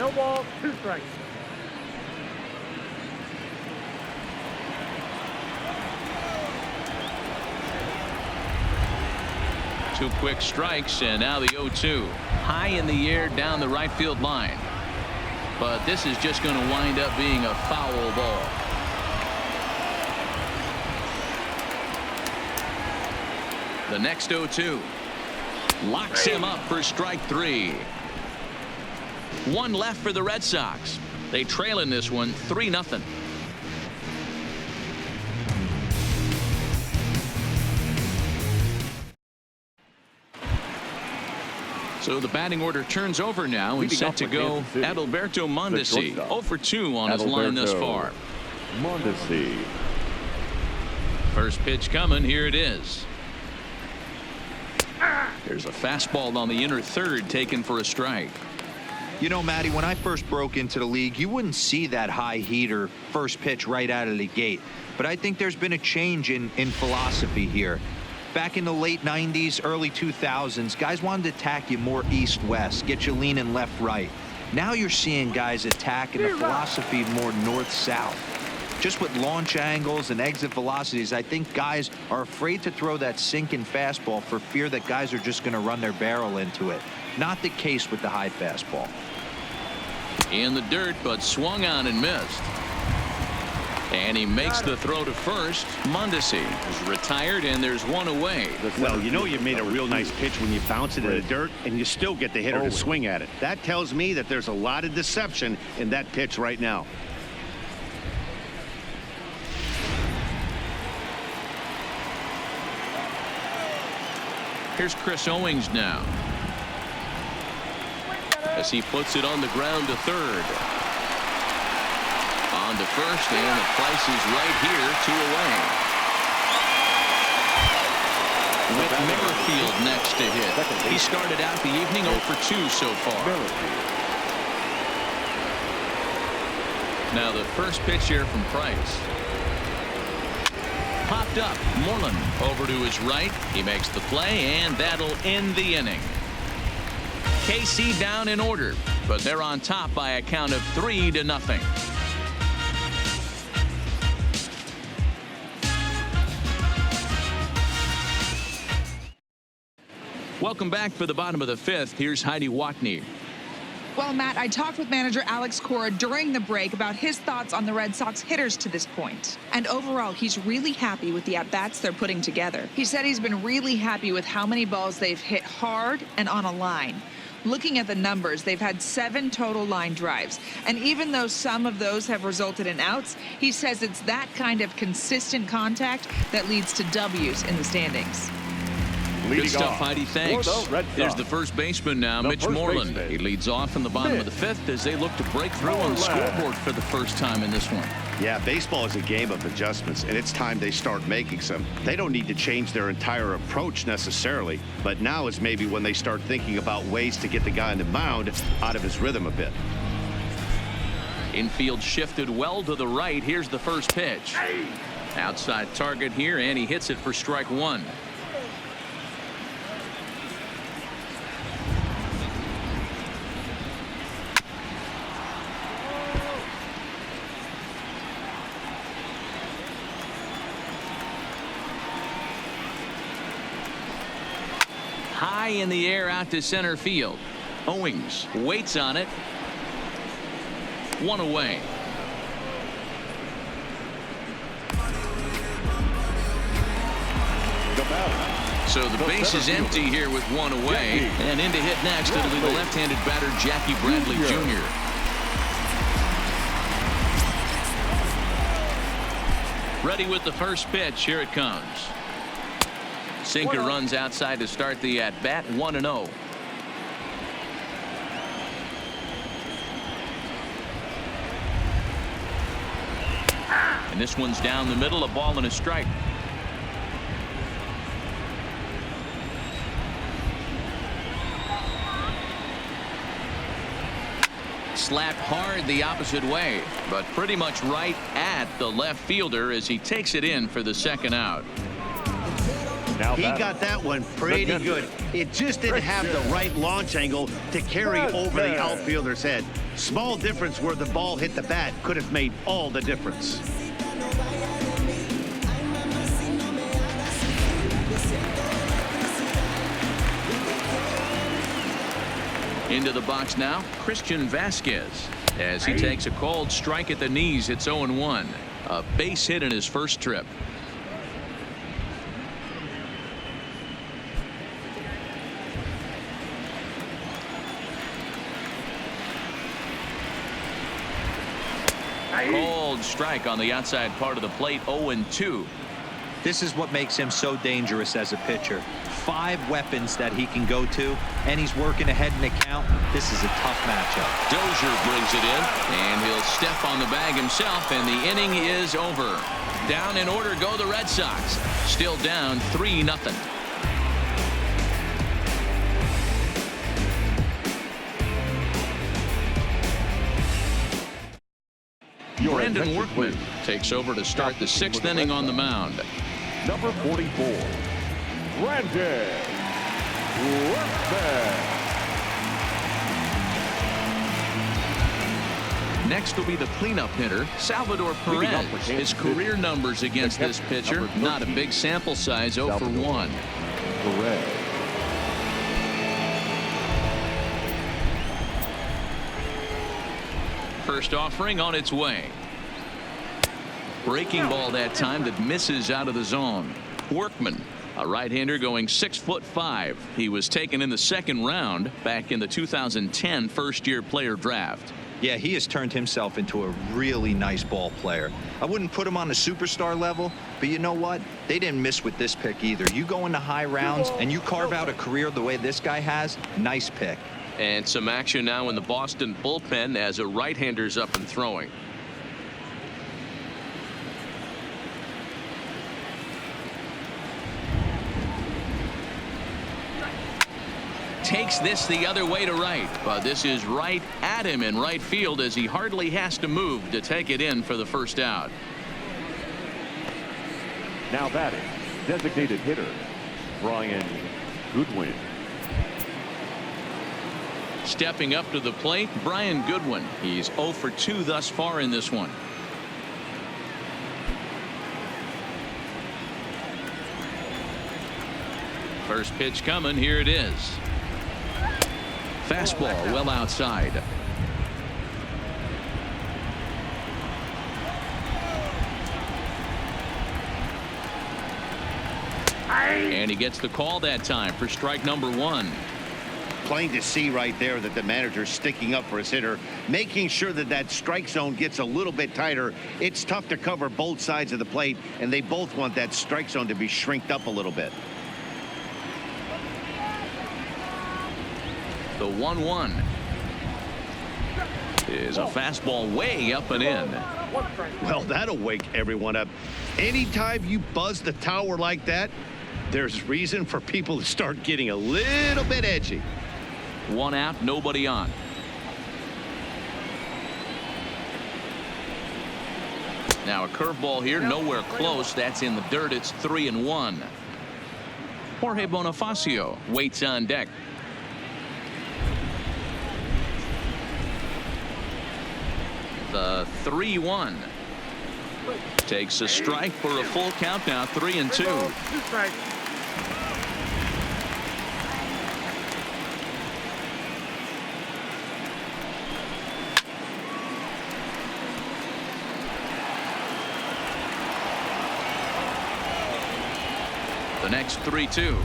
No ball, 2 strikes. 2 quick strikes, and now the 0-2. High in the air down the right field line. But this is just going to wind up being a foul ball. The next 0-2 locks him up for strike 3. 1 left for the Red Sox. They trail in this one 3-0. So the batting order turns over now and set to go Adalberto Mondesi, 0 for 2 on his line thus far. Mondesi. First pitch coming. Here it is. There's a fastball on the inner third taken for a strike. You know, Matty, when I first broke into the league, you wouldn't see that high heater first pitch right out of the gate. But I think there's been a change in philosophy here. Back in the late 90s, early 2000s, guys wanted to attack you more east-west, get you leaning left-right. Now you're seeing guys attack in the philosophy more north-south. Just with launch angles and exit velocities, I think guys are afraid to throw that sinking fastball for fear that guys are just going to run their barrel into it. Not the case with the high fastball. In the dirt, but swung on and missed. And he makes the throw to first. Mondesi is retired, and there's 1 away. Well, you know you made a real nice pitch when you bounce it in the dirt, and you still get the hitter to swing at it. That tells me that there's a lot of deception in that pitch right now. Here's Chris Owings now, as he puts it on the ground to third. On to first, and the price is right here, 2 away. With Merrifield next to hit. He started out the evening 0 for 2 so far. Now the first pitch here from Price. Popped up. Moreland over to his right. He makes the play, and that'll end the inning. KC down in order, but they're on top by a count of 3-0. Welcome back for the bottom of the 5th. Here's Heidi Watney. Well, Matt, I talked with manager Alex Cora during the break about his thoughts on the Red Sox hitters to this point. And overall, he's really happy with the at-bats they're putting together. He said he's been really happy with how many balls they've hit hard and on a line. Looking at the numbers, they've had 7 total line drives. And even though some of those have resulted in outs, he says it's that kind of consistent contact that leads to W's in the standings. Good stuff, Heidi. Thanks. There's the first baseman now, Mitch Moreland. He leads off in the bottom of the 5th as they look to break through on the scoreboard for the first time in this one. Yeah, baseball is a game of adjustments, and it's time they start making some. They don't need to change their entire approach necessarily, but now is maybe when they start thinking about ways to get the guy on the mound out of his rhythm a bit. Infield shifted well to the right. Here's the first pitch. Outside target here, and he hits it for strike 1. High in the air out to center field. Owings waits on it. 1 away. So the base is empty here with 1 away. And in to hit next, it'll be the left-handed batter Jackie Bradley Jr. Ready with the first pitch. Here it comes. Sinker runs outside to start the at-bat. 1-0. And this one's down the middle, a ball and a strike. Slapped hard the opposite way, but pretty much right at the left fielder as he takes it in for the second out. He got that one pretty good. It just didn't have the right launch angle to carry over the outfielder's head. Small difference where the ball hit the bat could have made all the difference. Into the box now, Christian Vasquez. As he takes a cold strike at the knees, it's 0-1. A base hit in his first trip. Cold strike on the outside part of the plate, 0-2. This is what makes him so dangerous as a pitcher. 5 weapons that he can go to, and he's working ahead in the count. This is a tough matchup. Dozier brings it in, and he'll step on the bag himself, and the inning is over. Down in order go the Red Sox. Still down 3-0. Brandon Workman takes over to start the 6th inning on the mound. Number 44, Brandon Workman. Next will be the cleanup hitter, Salvador Perez. His career numbers against this pitcher, not a big sample size, 0 for 1. Perez. First offering on its way. Breaking ball that time that misses out of the zone. Workman, a right-hander going 6'5". He was taken in the 2nd round back in the 2010 first-year player draft. Yeah, he has turned himself into a really nice ball player. I wouldn't put him on a superstar level, but you know what? They didn't miss with this pick either. You go into high rounds and you carve out a career the way this guy has, nice pick. And some action now in the Boston bullpen as a right-hander's up and throwing. Takes this the other way to right, but this is right at him in right field as he hardly has to move to take it in for the first out. Now batting, designated hitter, Brian Goodwin. Stepping up to the plate, Brian Goodwin. He's 0 for 2 thus far in this one. First pitch coming. Here it is. Fastball well outside. And he gets the call that time for strike number 1. Plain to see right there that the manager's sticking up for his hitter, making sure that that strike zone gets a little bit tighter. It's tough to cover both sides of the plate, and they both want that strike zone to be shrinked up a little bit. The 1-1 is a fastball way up and in. Well, that'll wake everyone up. Anytime you buzz the tower like that, there's reason for people to start getting a little bit edgy. 1 out, nobody on. Now a curveball here, nowhere close. That's in the dirt. It's 3-1. Jorge Bonifacio waits on deck. The 3-1 takes a strike for a full count now. 3-2. 2 strikes. The next 3-2.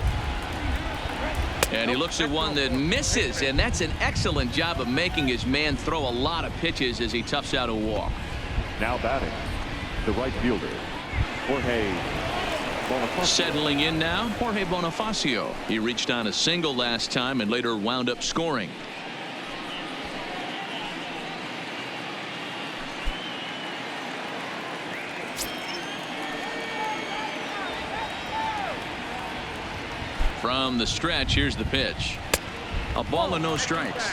And he looks at one that misses, and that's an excellent job of making his man throw a lot of pitches as he toughs out a walk. Now batting, the right fielder, Jorge Bonifacio. Settling in now, Jorge Bonifacio. He reached on a single last time and later wound up scoring. From the stretch, here's the pitch. A ball and no strikes.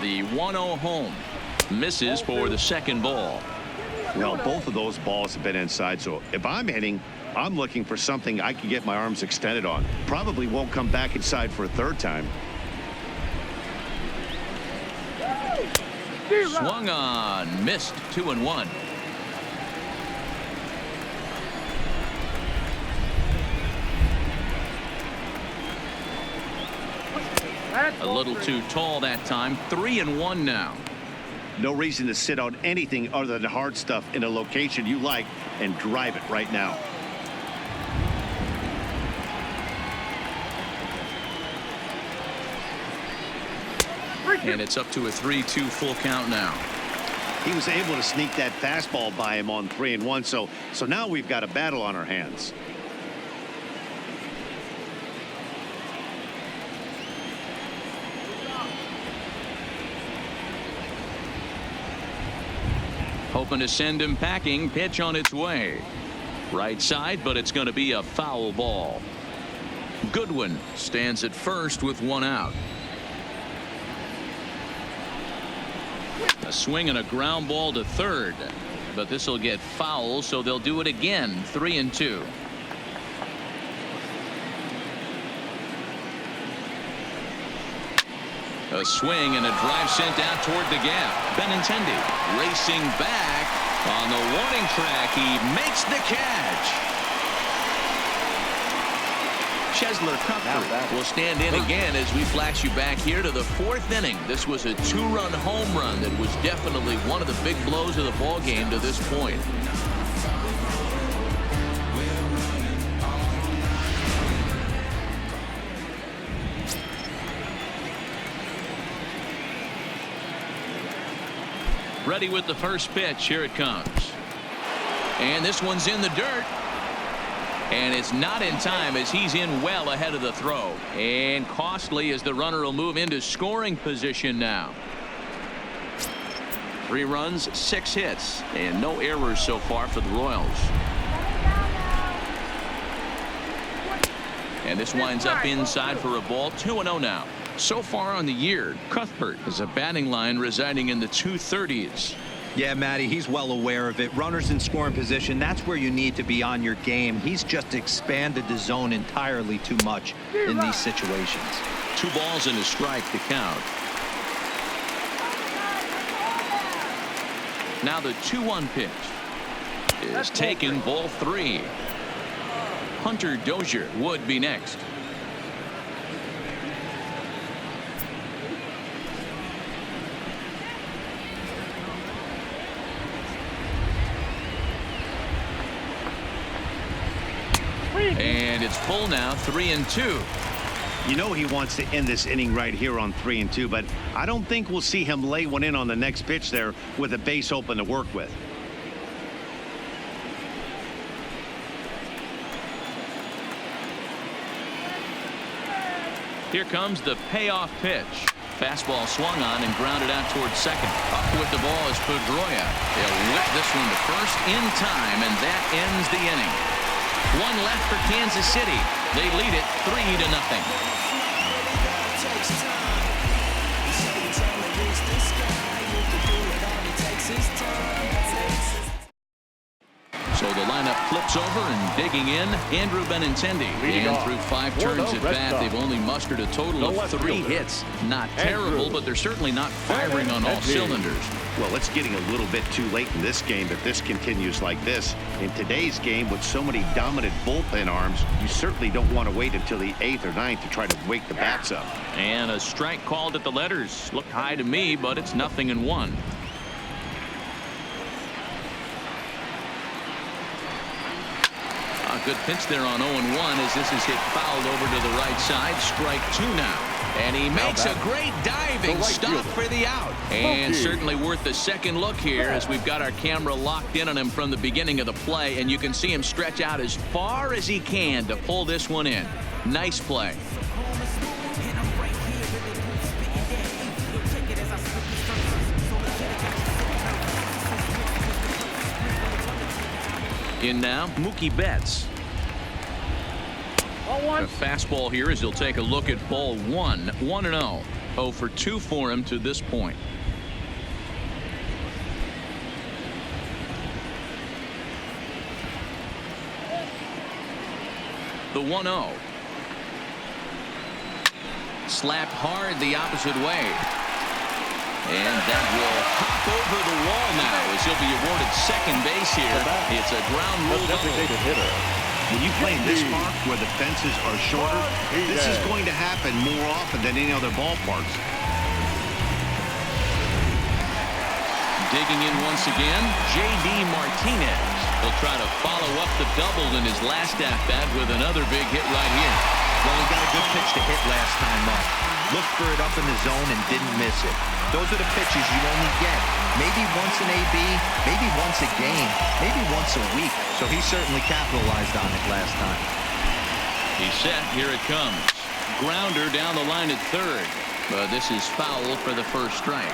The 1-0 home. Misses for the second ball. Well, both of those balls have been inside, so if I'm hitting, I'm looking for something I can get my arms extended on. Probably won't come back inside for a third time. Swung on, missed. 2-1. A little too tall that time. 3-1 now. No reason to sit on anything other than hard stuff in a location you like and drive it right now. And it's up to a 3-2 full count now. He was able to sneak that fastball by him on 3-1, so now we've got a battle on our hands. Hoping to send him packing. Pitch on its way. Right side, but it's going to be a foul ball. Goodwin stands at first with one out. A swing and a ground ball to third, but this will get foul, so they'll do it again. 3-2. A swing and a drive sent out toward the gap. Benintendi racing back on the warning track. He makes the catch. Chesler Cuthbert will stand in again as we flash you back here to the fourth inning. This was a two-run home run that was definitely one of the big blows of the ball game to this point. Ready with the first pitch. Here it comes. And this one's in the dirt. And it's not in time as he's in well ahead of the throw. And costly as the runner will move into scoring position now. 3 runs, 6 hits, and no errors so far for the Royals. And this winds up inside for a ball. 2-0 now. So far on the year, Cuthbert is a batting line residing in the 230s. Yeah, Matty, he's well aware of it. Runners in scoring position, that's where you need to be on your game. He's just expanded the zone entirely too much in these situations. 2 balls and a strike to count. Now the 2-1 pitch is taken, ball 3. Hunter Dozier would be next. And it's full now. 3-2. You know he wants to end this inning right here on 3-2, but I don't think we'll see him lay one in on the next pitch there with a base open to work with. Here comes the payoff pitch. Fastball swung on and grounded out towards second. Up with the ball is Pedroia. They'll whip this one to first in time, and that ends the inning. 1 left for Kansas City. They lead it 3-0. So the lineup flips over and digging in, Andrew Benintendi. And through 5 turns at bat, they've only mustered a total of 3 hits. Not terrible, but they're certainly not firing on all cylinders. Well, it's getting a little bit too late in this game if this continues like this. In today's game, with so many dominant bullpen arms, you certainly don't want to wait until the 8th or 9th to try to wake the bats up. And a strike called at the letters. Looked high to me, but it's 0-1. A good pitch there on 0-1 as this is hit fouled over to the right side. Strike 2 now. And he makes a great diving stop for the out. And certainly worth the second look here as we've got our camera locked in on him from the beginning of the play. And you can see him stretch out as far as he can to pull this one in. Nice play. In now, Mookie Betts. A fastball here as he'll take a look at ball 1. 1-0. 0 for 2 for him to this point. The 1-0. Slapped hard the opposite way. And that will hop over the wall now as he'll be awarded second base here. It's a ground rule designated hitter. When you play in this park where the fences are shorter, this is going to happen more often than any other ballparks. Digging in once again, J.D. Martinez. He'll try to follow up the double in his last at-bat with another big hit right here. Well, he got a good pitch to hit last time up. Looked for it up in the zone and didn't miss it. Those are the pitches you only get. Maybe once an AB, maybe once a game, maybe once a week. So he certainly capitalized on it last time. He's set. Here it comes. Grounder down the line at third. But this is foul for the first strike.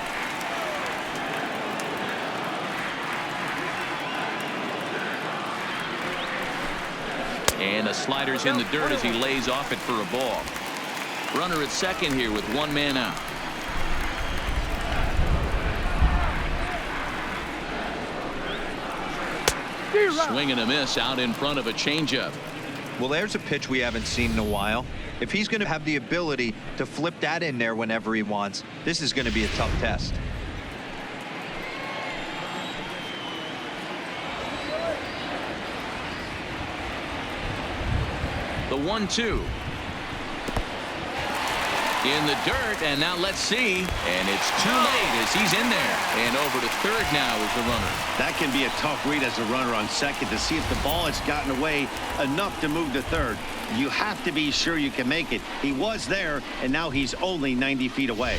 And a slider's in the dirt as he lays off it for a ball. Runner at second here with one man out. Swing and a miss out in front of a changeup. Well, there's a pitch we haven't seen in a while. If he's going to have the ability to flip that in there whenever he wants, this is going to be a tough test. The 1-2. In the dirt, and now let's see. And it's too late as he's in there. And over to third now is the runner. That can be a tough read as a runner on second to see if the ball has gotten away enough to move to third. You have to be sure you can make it. He was there, and now he's only 90 feet away.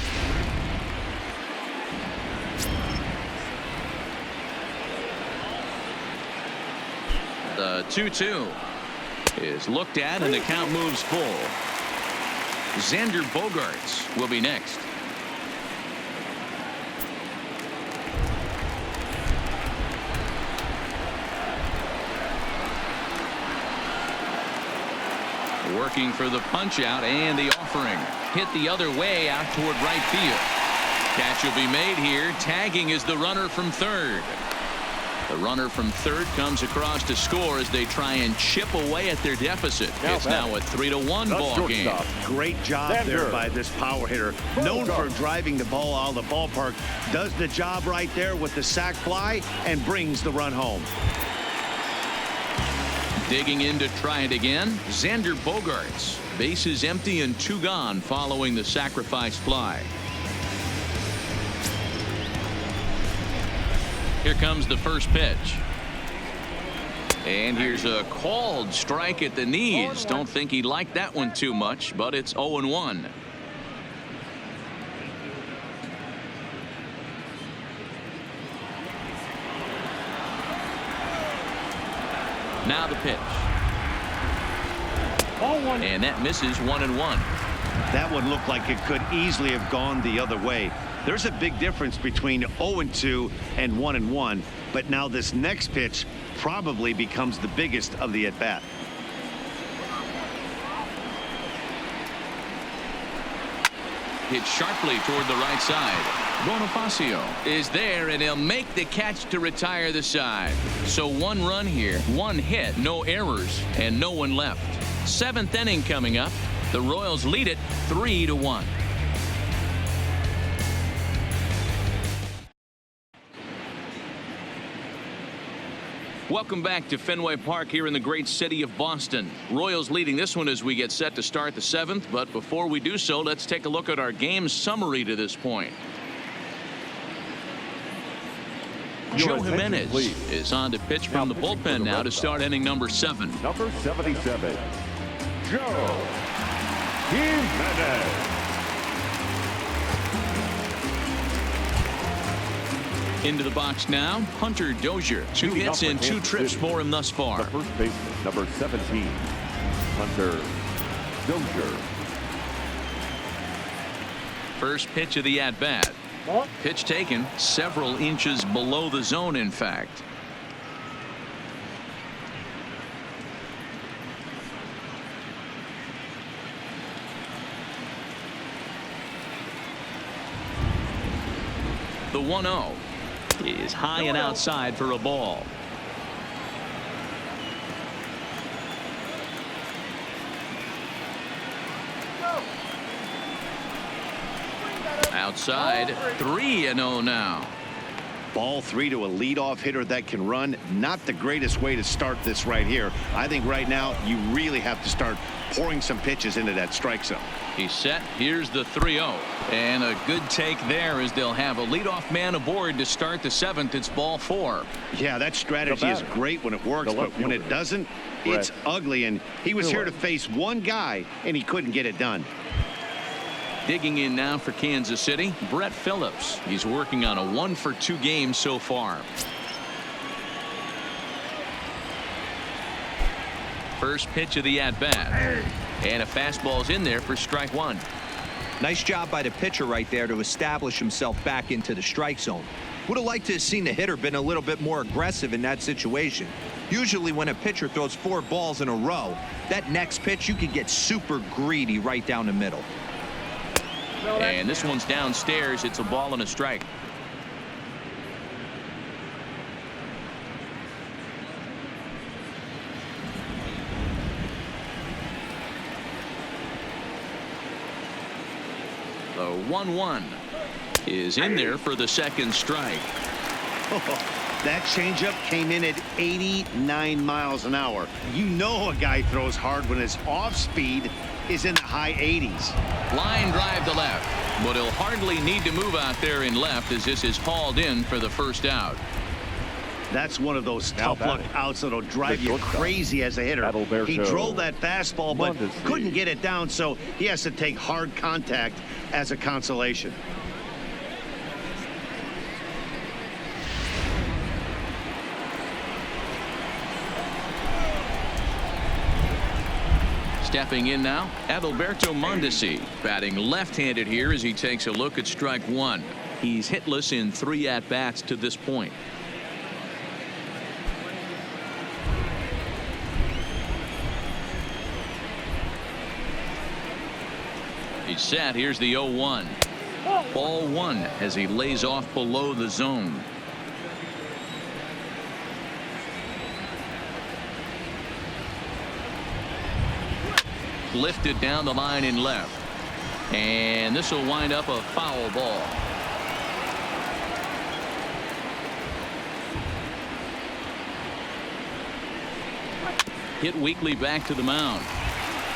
The 2-2 is looked at, and the count moves full. Xander Bogaerts will be next. Working for the punch out and the offering. Hit the other way out toward right field. Catch will be made here. Tagging is the runner from third. The runner from third comes across to score as they try and chip away at their deficit. It's now a 3-1 ball game. Great job there by this power hitter. Known for driving the ball out of the ballpark. Does the job right there with the sac fly and brings the run home. Digging in to try it again. Xander Bogaerts. Bases empty and 2 gone following the sacrifice fly. Here comes the first pitch. And here's a called strike at the knees. Don't think he liked that one too much, but it's 0-1. Now the pitch. And that misses 1-1. That one looked like it could easily have gone the other way. There's a big difference between 0-2 and 1-1, but now this next pitch probably becomes the biggest of the at-bat. Hit sharply toward the right side. Bonifacio is there, and he'll make the catch to retire the side. So 1 run here, 1 hit, no errors, and no one left. 7th inning coming up. The Royals lead it 3-1. Welcome back to Fenway Park here in the great city of Boston. Royals leading this one as we get set to start the 7th. But before we do so, let's take a look at our game summary to this point. Joe Jimenez is on to pitch from the bullpen now to start inning number 7. Number 77, Joe Jimenez. Into the box now, Hunter Dozier. 2 hits and 2 trips for him thus far. The first baseman, number 17, Hunter Dozier. First pitch of the at-bat. Pitch taken several inches below the zone, in fact. The 1-0 is high and outside for a ball. Outside, 3-0 now. Ball 3 to a leadoff hitter that can run. Not the greatest way to start this right here. I think right now you really have to start pouring some pitches into that strike zone. He's set. Here's the 3-0. And a good take there as they'll have a leadoff man aboard to start the 7th. It's ball 4. Yeah, that strategy is great when it works, but when it doesn't, it's ugly. And he was here to face one guy, and he couldn't get it done. Digging in now for Kansas City, Brett Phillips. He's working on a 1-for-2 game so far. First pitch of the at-bat. And a fastball's in there for strike 1. Nice job by the pitcher right there to establish himself back into the strike zone. Would have liked to have seen the hitter been a little bit more aggressive in that situation. Usually when a pitcher throws 4 balls in a row, that next pitch you can get super greedy right down the middle. And this one's downstairs. It's a ball and a strike. The 1-1 is in there for the second strike. That changeup came in at 89 miles an hour. You know a guy throws hard when his off speed is in the high 80s. Line drive to left, but he'll hardly need to move out there in left as this is hauled in for the first out. That's one of those tough luck outs that'll drive you crazy as a hitter. He drove that fastball but couldn't get it down, so he has to take hard contact as a consolation. Stepping in now, Adalberto Mondesi, batting left-handed here as he takes a look at strike 1. He's hitless in 3 at-bats to this point. He's set. Here's the 0-1. Ball 1 as he lays off below the zone. Lifted down the line in left. And this will wind up a foul ball. Hit weakly back to the mound.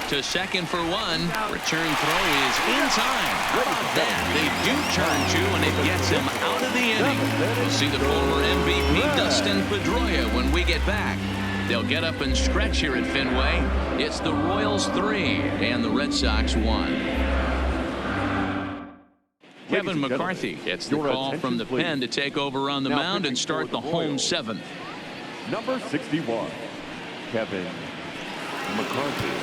To second for 1. Return throw is in time. How about that? They do turn 2 and it gets him out of the inning. We'll see the former MVP Dustin Pedroia when we get back. They'll get up and stretch here at Fenway. It's the Royals 3 and the Red Sox 1. Kevin McCarthy gets the call from the pen to take over on the mound and start the home 7th. Number 61, Kevin McCarthy.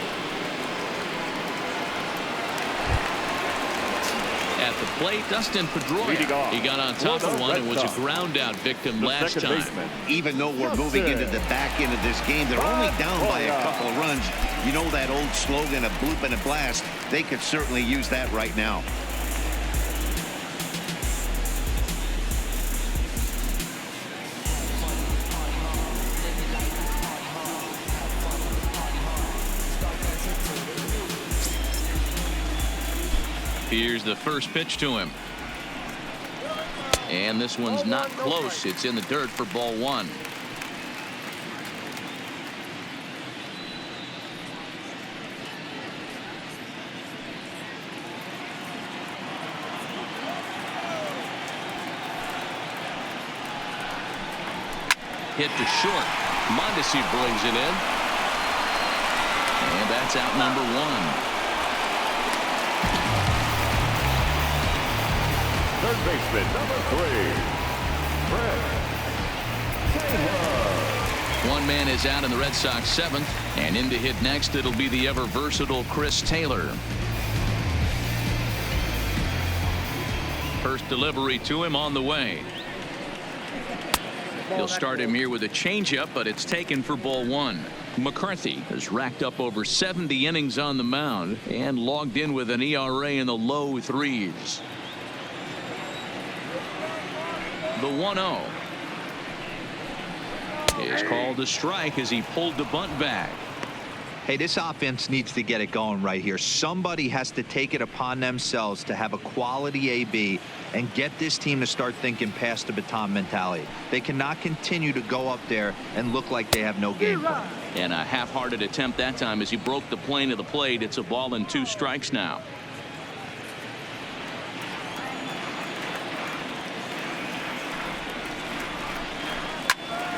At the plate, Dustin Pedroia. He got on top of one and was a ground out victim last time. Even though we're moving into the back end of this game, they're only down by a couple of runs. You know that old slogan, a bloop and a blast. They could certainly use that right now. Here's the first pitch to him. And this one's not close. It's in the dirt for ball 1. Hit to short. Mondesi brings it in. And that's out number 1. Third baseman, number 3, Brett Taylor. One man is out in the Red Sox 7th, and in to hit next it'll be the ever versatile Chris Taylor. First delivery to him on the way. He'll start him here with a changeup, but it's taken for ball 1. McCarthy has racked up over 70 innings on the mound and logged in with an ERA in the low 3s. The 1-0 is called a strike as he pulled the bunt back. Hey, this offense needs to get it going right here. Somebody has to take it upon themselves to have a quality AB and get this team to start thinking past the baton mentality. They cannot continue to go up there and look like they have no game plan. And a half-hearted attempt that time as he broke the plane of the plate. It's a ball and 2 strikes now.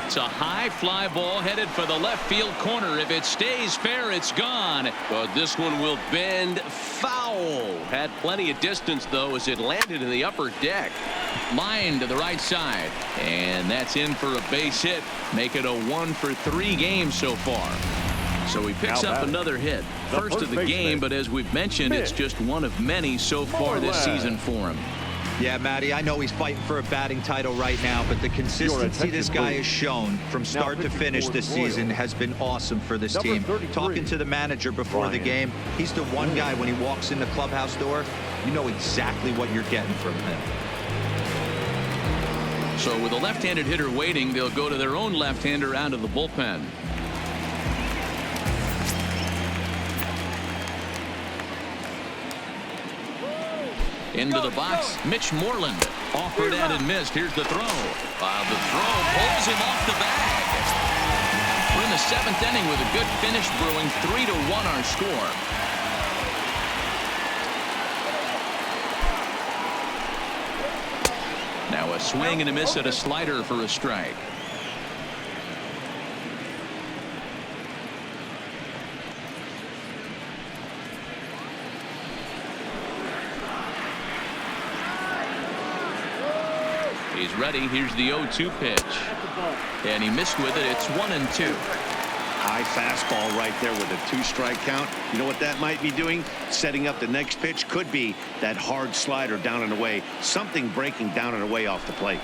It's a high fly ball headed for the left field corner. If it stays fair, it's gone. But this one will bend foul. Had plenty of distance, though, as it landed in the upper deck. Line to the right side. And that's in for a base hit. Make it a 1-for-3 game so far. So he picks up another hit. First of the game, but as we've mentioned, it's just one of many so far this season for him. Yeah, Matty, I know he's fighting for a batting title right now, but the consistency this guy has shown from start to finish this season has been awesome for this team. Talking to the manager before the game, he's the one guy when he walks in the clubhouse door, you know exactly what you're getting from him. So with a left-handed hitter waiting, they'll go to their own left-hander out of the bullpen. Into the box, Mitch Moreland. Offered and missed. Here's the throw. The throw pulls him off the bag. We're in the 7th inning with a good finish brewing. 3-1 our score. Now a swing and a miss at a slider for a strike. He's ready. Here's the 0-2 pitch. And he missed with it. It's 1-2. High fastball right there with a 2-strike count. You know what that might be doing? Setting up the next pitch. Could be that hard slider down and away. Something breaking down and away off the plate.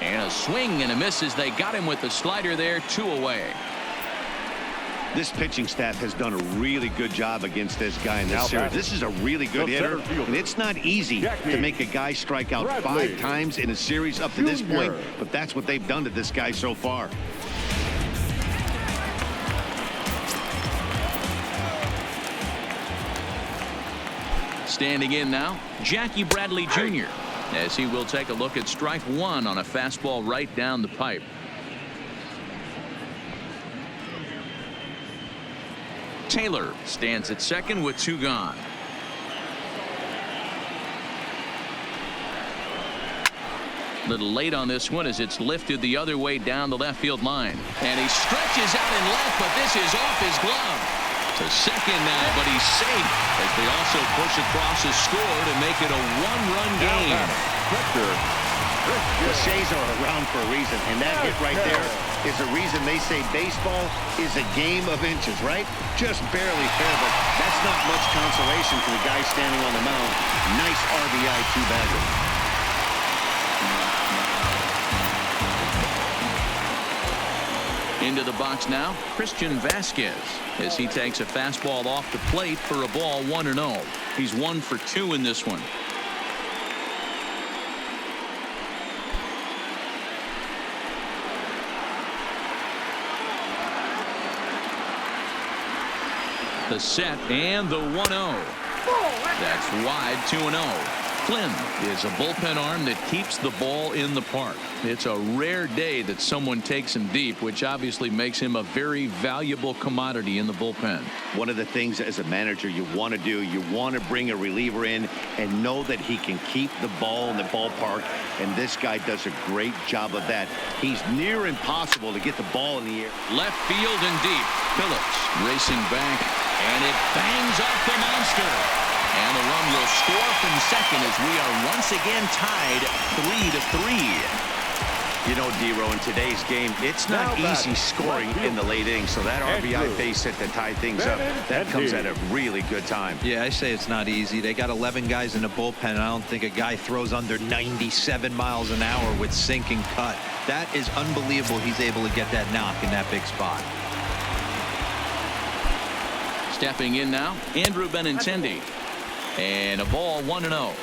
And a swing and a miss as they got him with the slider there. 2 away. This pitching staff has done a really good job against this guy in this series. This is a really good hitter, and it's not easy to make a guy strike out 5 times in a series up to this point, but that's what they've done to this guy so far. Standing in now, Jackie Bradley Jr. as he will take a look at strike 1 on a fastball right down the pipe. Taylor stands at second with 2 gone. Little late on this one as it's lifted the other way down the left field line. And he stretches out in left, but this is off his glove. To second now, but he's safe as they also push across a score to make it a 1-run game. The Shays are around for a reason, and that hit right there is the reason they say baseball is a game of inches, right? Just barely fair, but that's not much consolation for the guy standing on the mound. Nice RBI 2-bagger. Into the box now, Christian Vasquez as he takes a fastball off the plate for a ball 1-0. He's 1 for 2 in this one. The set and the 1-0. That's wide. 2-0. Flynn is a bullpen arm that keeps the ball in the park. It's a rare day that someone takes him deep, which obviously makes him a very valuable commodity in the bullpen. One of the things as a manager you want to do, you want to bring a reliever in and know that he can keep the ball in the ballpark, and this guy does a great job of that. He's near impossible to get the ball in the air. Left field and deep. Phillips racing back, and it bangs off the monster. And the run will score from second as we are once again tied 3-3. You know, D-Row, in today's game, it's not easy scoring in the late innings, so that RBI base hit to tie things up, that comes at a really good time. Yeah, I say it's not easy. They got 11 guys in the bullpen, and I don't think a guy throws under 97 miles an hour with sink and cut. That is unbelievable he's able to get that knock in that big spot. Stepping in now, Andrew Benintendi. And a ball 1-0.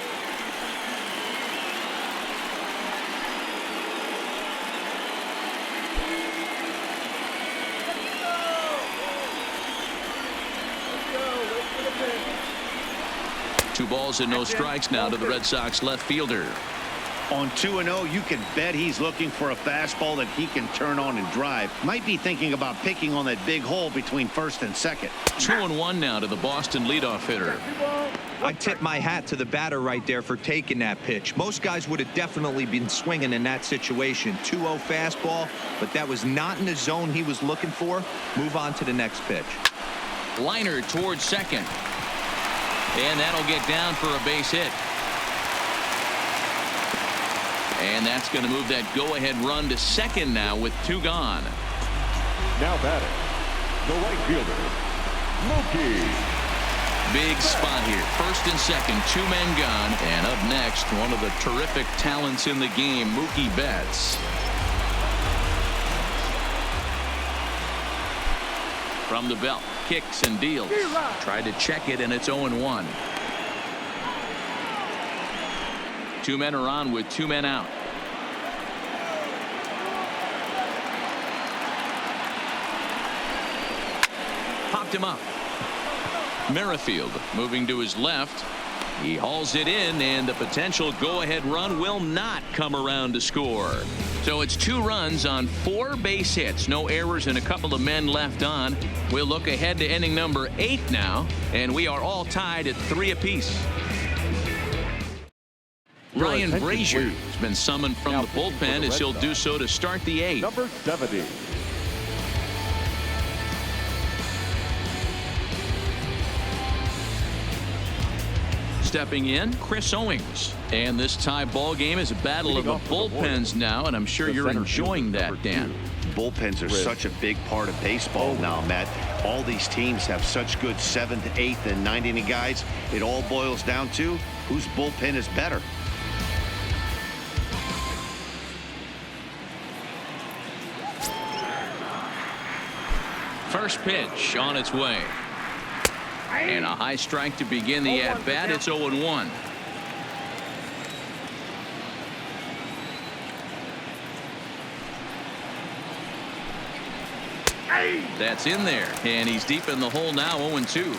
balls and no strikes now to the Red Sox left fielder. On 2-0, you can bet he's looking for a fastball that he can turn on and drive. Might be thinking about picking on that big hole between first and second. 2-1 now to the Boston leadoff hitter. I tip my hat to the batter right there for taking that pitch. Most guys would have definitely been swinging in that situation. 2-0 fastball, but that was not in the zone he was looking for. Move on to the next pitch. Liner towards second. And that'll get down for a base hit. And that's going to move that go-ahead run to second now with 2 gone. Now batting, the right fielder, Mookie. Big spot here. First and second, 2 men gone. And up next, one of the terrific talents in the game, Mookie Betts. From the belt, kicks and deals. Tried to check it, and it's 0-1. 2 men are on with 2 men out. Popped him up. Merrifield moving to his left. He hauls it in, and the potential go-ahead run will not come around to score. So it's 2 runs on 4 base hits. No errors and a couple of men left on. We'll look ahead to inning number 8 now, and we are all tied at 3 apiece. Ryan Brazier has been summoned from the bullpen as he'll do so to start the 8th. Number 70. Stepping in, Chris Owings. And this tie ball game is a battle of the bullpens now, and I'm sure you're enjoying that, Dan. Bullpens are such a big part of baseball now, Matt. All these teams have such good 7th, 8th, and 9th inning guys. It all boils down to whose bullpen is better. First pitch on its way. And a high strike to begin the at-bat. It's 0-1. That's in there, and he's deep in the hole now. 0-2.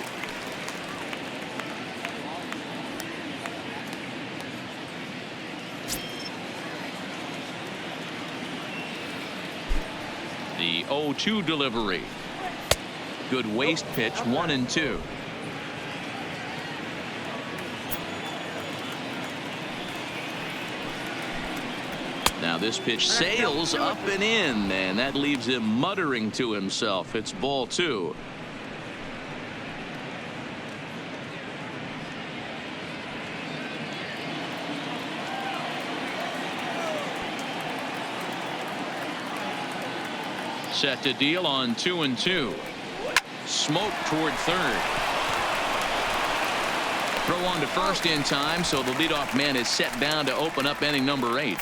The 0-2 delivery. Good waist pitch. 1-2. Now this pitch sails up and in, and that leaves him muttering to himself. It's ball 2. Set to deal on 2-2. Smoke toward third. Throw on to first in time, so the leadoff man is set down to open up inning number 8.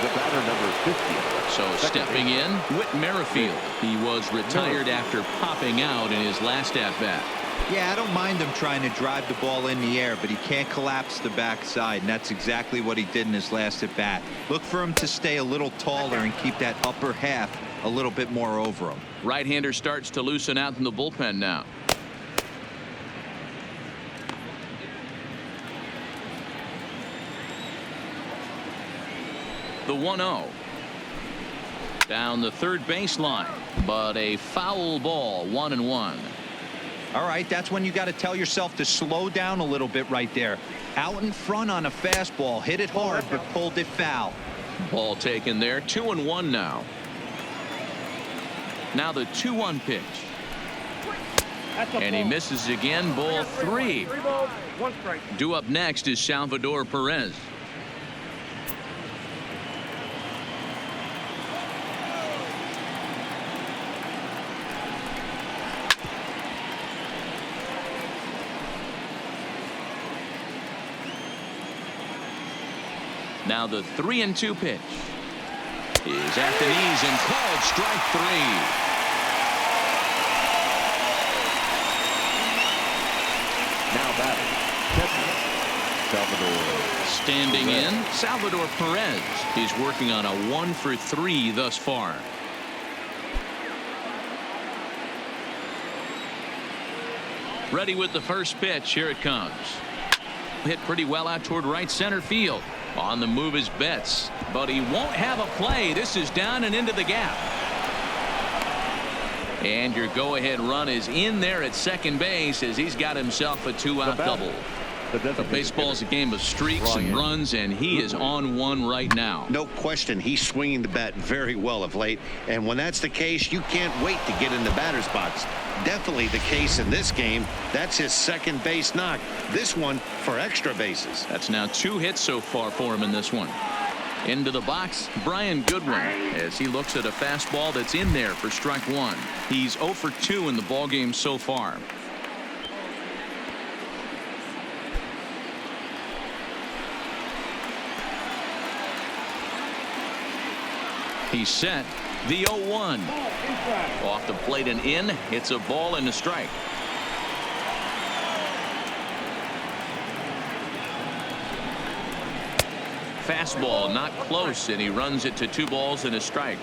The batter, number 50. So stepping in, Whit Merrifield. He was retired after popping out in his last at-bat. Yeah, I don't mind him trying to drive the ball in the air, but he can't collapse the backside, and that's exactly what he did in his last at-bat. Look for him to stay a little taller and keep that upper half a little bit more over him. Right-hander starts to loosen out in the bullpen now. The 1-0. Down the third baseline, but a foul ball. 1-1. All right, that's when you got to tell yourself to slow down a little bit right there. Out in front on a fastball, hit it hard but pulled it foul. Ball taken there. 2-1 now. Now the 2-1 pitch. And he misses again. Ball 3. 3 balls, 1 strike. Due up next is Salvador Perez. Now the 3-2 pitch is at the knees and called strike 3. Now batting, catcher, Salvador. Standing in, Salvador Perez. He's working on a 1-for-3 thus far. Ready with the first pitch. Here it comes. hit pretty well out toward right center field. On the move is Betts, but he won't have a play. This is down and into the gap. And your go-ahead run is in there at second base as he's got himself a two-out double. Baseball is a game of streaks and runs, and he is on one right now. No question, he's swinging the bat very well of late, and when that's the case, you can't wait to get in the batter's box. Definitely the case in this game. That's his second base knock. This one for extra bases. That's now 2 hits so far for him in this one. Into the box, Brian Goodwin, as he looks at a fastball that's in there for strike 1. He's 0 for 2 in the ballgame so far. He's set. The 0-1. Off the plate and in. It's a ball and a strike. Fastball not close, and he runs it to 2 balls and a strike.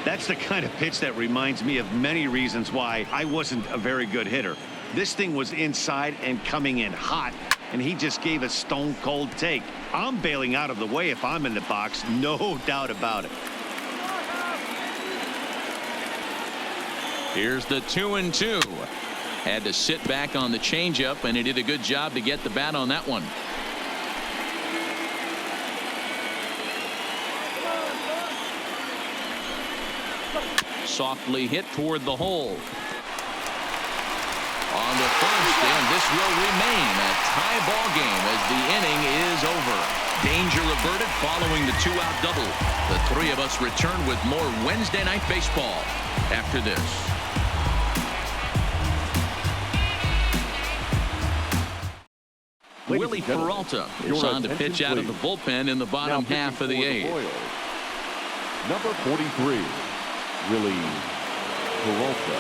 That's the kind of pitch that reminds me of many reasons why I wasn't a very good hitter. This thing was inside and coming in hot, and he just gave a stone cold take. I'm bailing out of the way if I'm in the box, no doubt about it. Here's the 2-2. Had to sit back on the changeup, and he did a good job to get the bat on that one. Softly hit toward the hole. On to first, and this will remain a tie ball game as the inning is over. Danger averted following the 2-out double. The 3 of us return with more Wednesday Night Baseball after this. Willie Peralta is on to pitch out of the bullpen in the bottom half of the 8th. Number 43, Willie Peralta.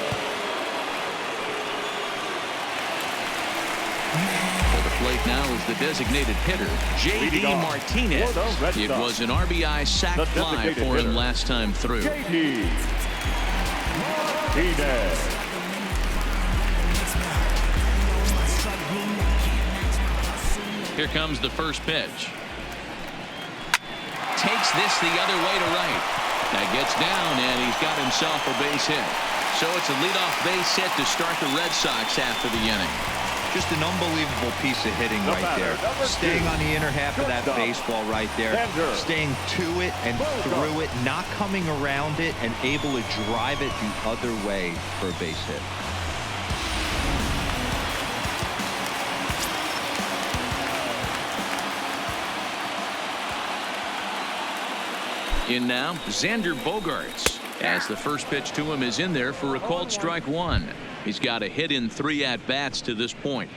For the plate now is the designated hitter, J.D. Martinez. It was an RBI sac fly for him last time through. J.D. Martinez. Here comes the first pitch. Takes this the other way to right. That gets down, and he's got himself a base hit. So it's a leadoff base hit to start the Red Sox after the inning. Just an unbelievable piece of hitting right there. Staying on the inner half of that baseball right there. Staying to it and through it, not coming around it, and able to drive it the other way for a base hit. In now, Xander Bogaerts, as the first pitch to him is in there for a called strike 1. He's got a hit in 3 at-bats to this point.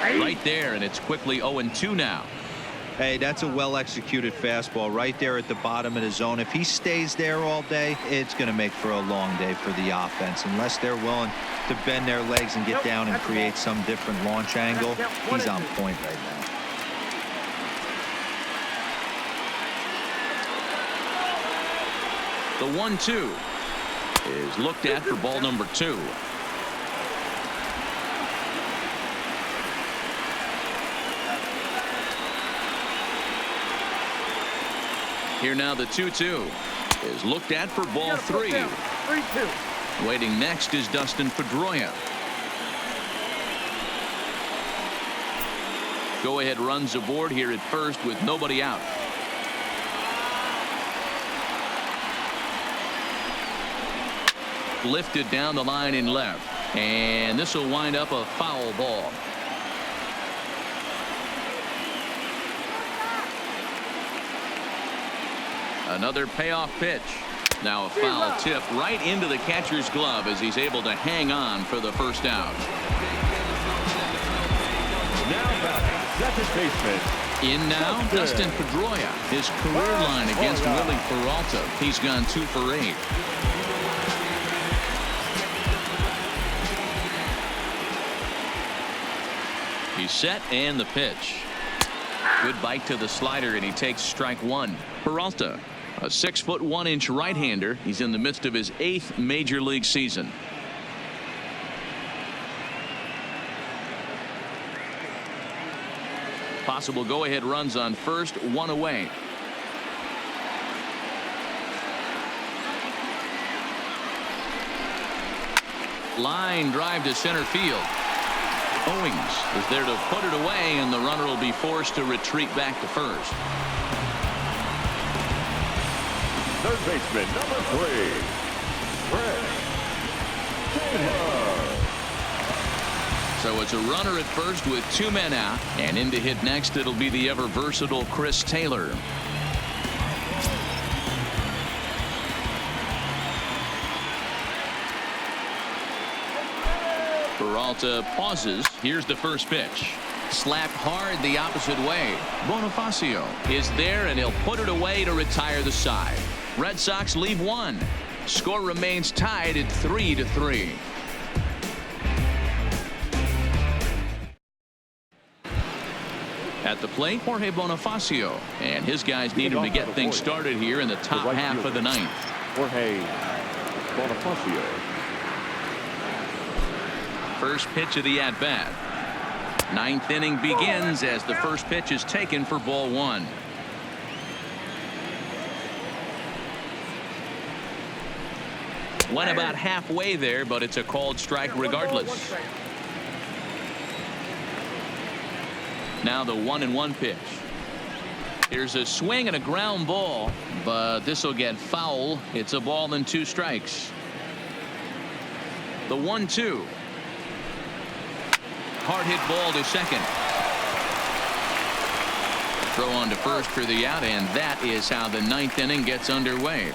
Right there, and it's quickly 0-2 now. Hey, that's a well-executed fastball right there at the bottom of the zone. If he stays there all day, it's going to make for a long day for the offense. Unless they're willing to bend their legs and get down and create some different launch angle, he's on point right now. The 1-2 is looked at for ball number 2. Here now the 2-2 is looked at for ball 3. 3-2. Waiting next is Dustin Pedroia. Go ahead runs aboard here at first with nobody out. Lifted down the line in left, and this will wind up a foul ball. Another payoff pitch. Now a foul tip right into the catcher's glove as he's able to hang on for the first out. Now batting, second baseman. In now, Dustin Pedroia. His career line against Willie Peralta. He's gone 2 for 8. He's set, and the pitch. Good bite to the slider, and he takes strike one. Peralta, a 6' 1" right-hander. He's in the midst of his 8th major league season. Possible go-ahead runs on first, 1 away. Line drive to center field. Owings is there to put it away, and the runner will be forced to retreat back to first. Third baseman, number 3, Fred Taylor. So it's a runner at first with 2 men out, and in to hit next it'll be the ever versatile Chris Taylor. Peralta pauses. Here's the first pitch. Slapped hard the opposite way. Bonifacio is there, and he'll put it away to retire the side. Red Sox leave 1. Score remains tied at 3-3. At the plate, Jorge Bonifacio, and his guys need him to get things started here in the top half of the 9th. Jorge Bonifacio. First pitch of the at-bat. 9th inning begins as the first pitch is taken for ball 1. Went about halfway there, but it's a called strike regardless. Now the 1-1 pitch. Here's a swing and a ground ball, but this will get foul. It's a ball and 2 strikes. The 1-2. Hard hit ball to second. Throw on to first for the out, and that is how the 9th inning gets underway.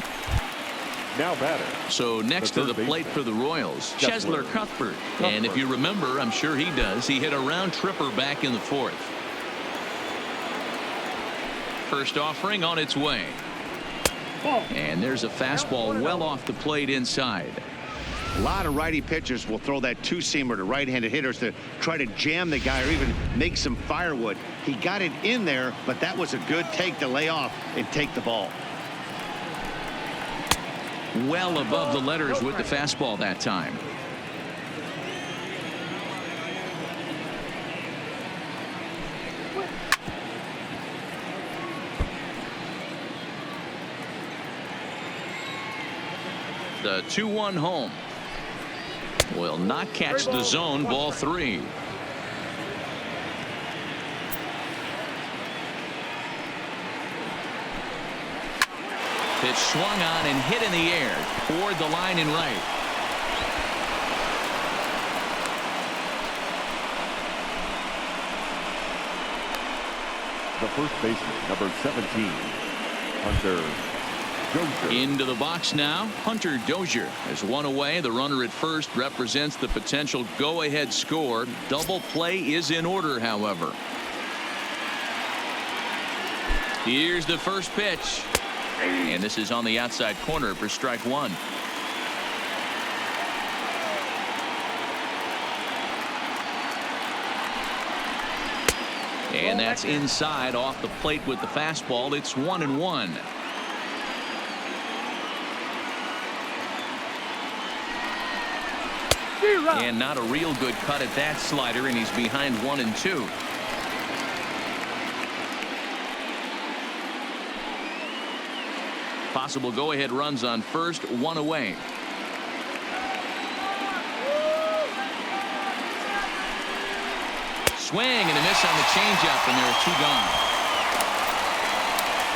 Now batter. So next to the plate for the Royals, Chesler Cuthbert. And if you remember, I'm sure he does, he hit a round tripper back in the 4th. First offering on its way. And there's a fastball well off the plate inside. A lot of righty pitchers will throw that 2-seamer to right-handed hitters to try to jam the guy or even make some firewood. He got it in there, but that was a good take to lay off and take the ball. Well above the letters with the fastball that time. The 2-1 home will not catch the zone. Ball 3. Pitch swung on and hit in the air toward the line and right. The first baseman, number 17, Hunter Dozier. Into the box now. Hunter Dozier has 1 away. The runner at first represents the potential go-ahead score. Double play is in order, however. Here's the first pitch. And this is on the outside corner for strike 1. And that's inside off the plate with the fastball. It's 1-1. And not a real good cut at that slider, and he's behind 1-2. Possible go-ahead runs on first, 1 away. Swing and a miss on the changeup, and there are 2 gone.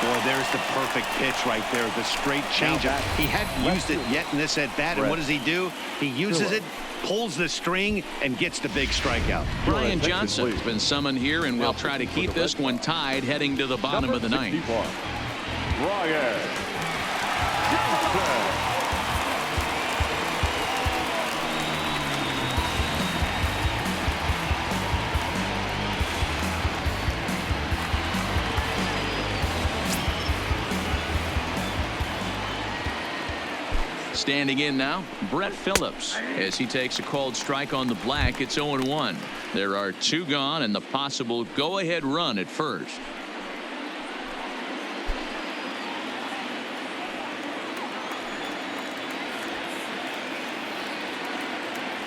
Boy, there's the perfect pitch right there. The straight changeup. He hadn't used it yet in this at-bat, and what does he do? He uses it, pulls the string, and gets the big strikeout. Brian Johnson has been summoned here, and will try to keep this one tied heading to the bottom of the 9th. Brian Johnson. Standing in now, Brett Phillips. As he takes a called strike on the black, it's 0-1. There are 2 gone and the possible go-ahead run at first.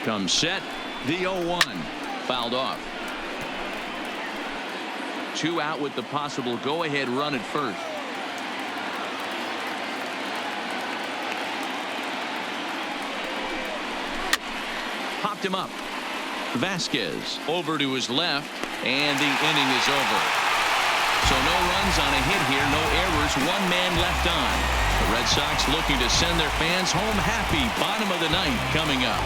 Comes set. The 0-1. Fouled off. 2 out with the possible go-ahead run at first. Popped him up. Vasquez over to his left, and the inning is over. So no runs on a hit here, no errors, 1 man left on. The Red Sox looking to send their fans home happy. Bottom of the 9th coming up.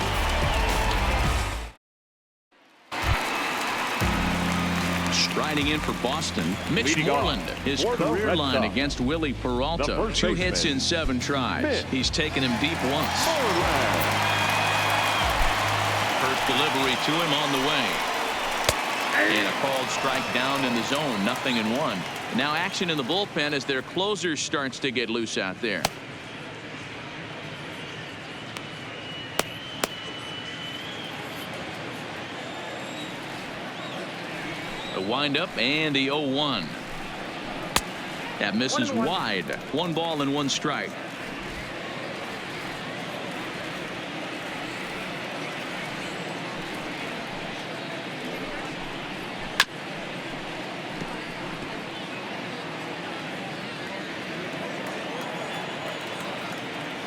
Striding in for Boston, Mitch Moreland. His career line against Willie Peralta. 2 hits in 7 tries. He's taken him deep once. First delivery to him on the way. And a called strike down in the zone. 0-1. Now action in the bullpen as their closer starts to get loose out there. The windup and the 0-1. That misses wide. 1 ball and 1 strike.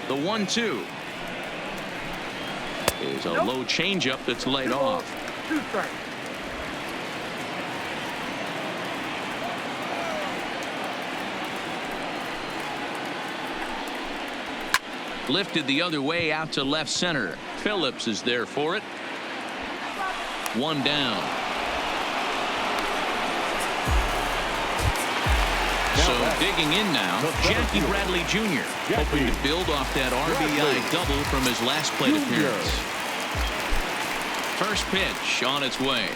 The 1-2 is a low changeup that's laid off. 2 strikes. Lifted the other way out to left center. Phillips is there for it. 1 down. So digging in now, Jackie Bradley Jr. hoping to build off that RBI double from his last plate appearance. First pitch on its way.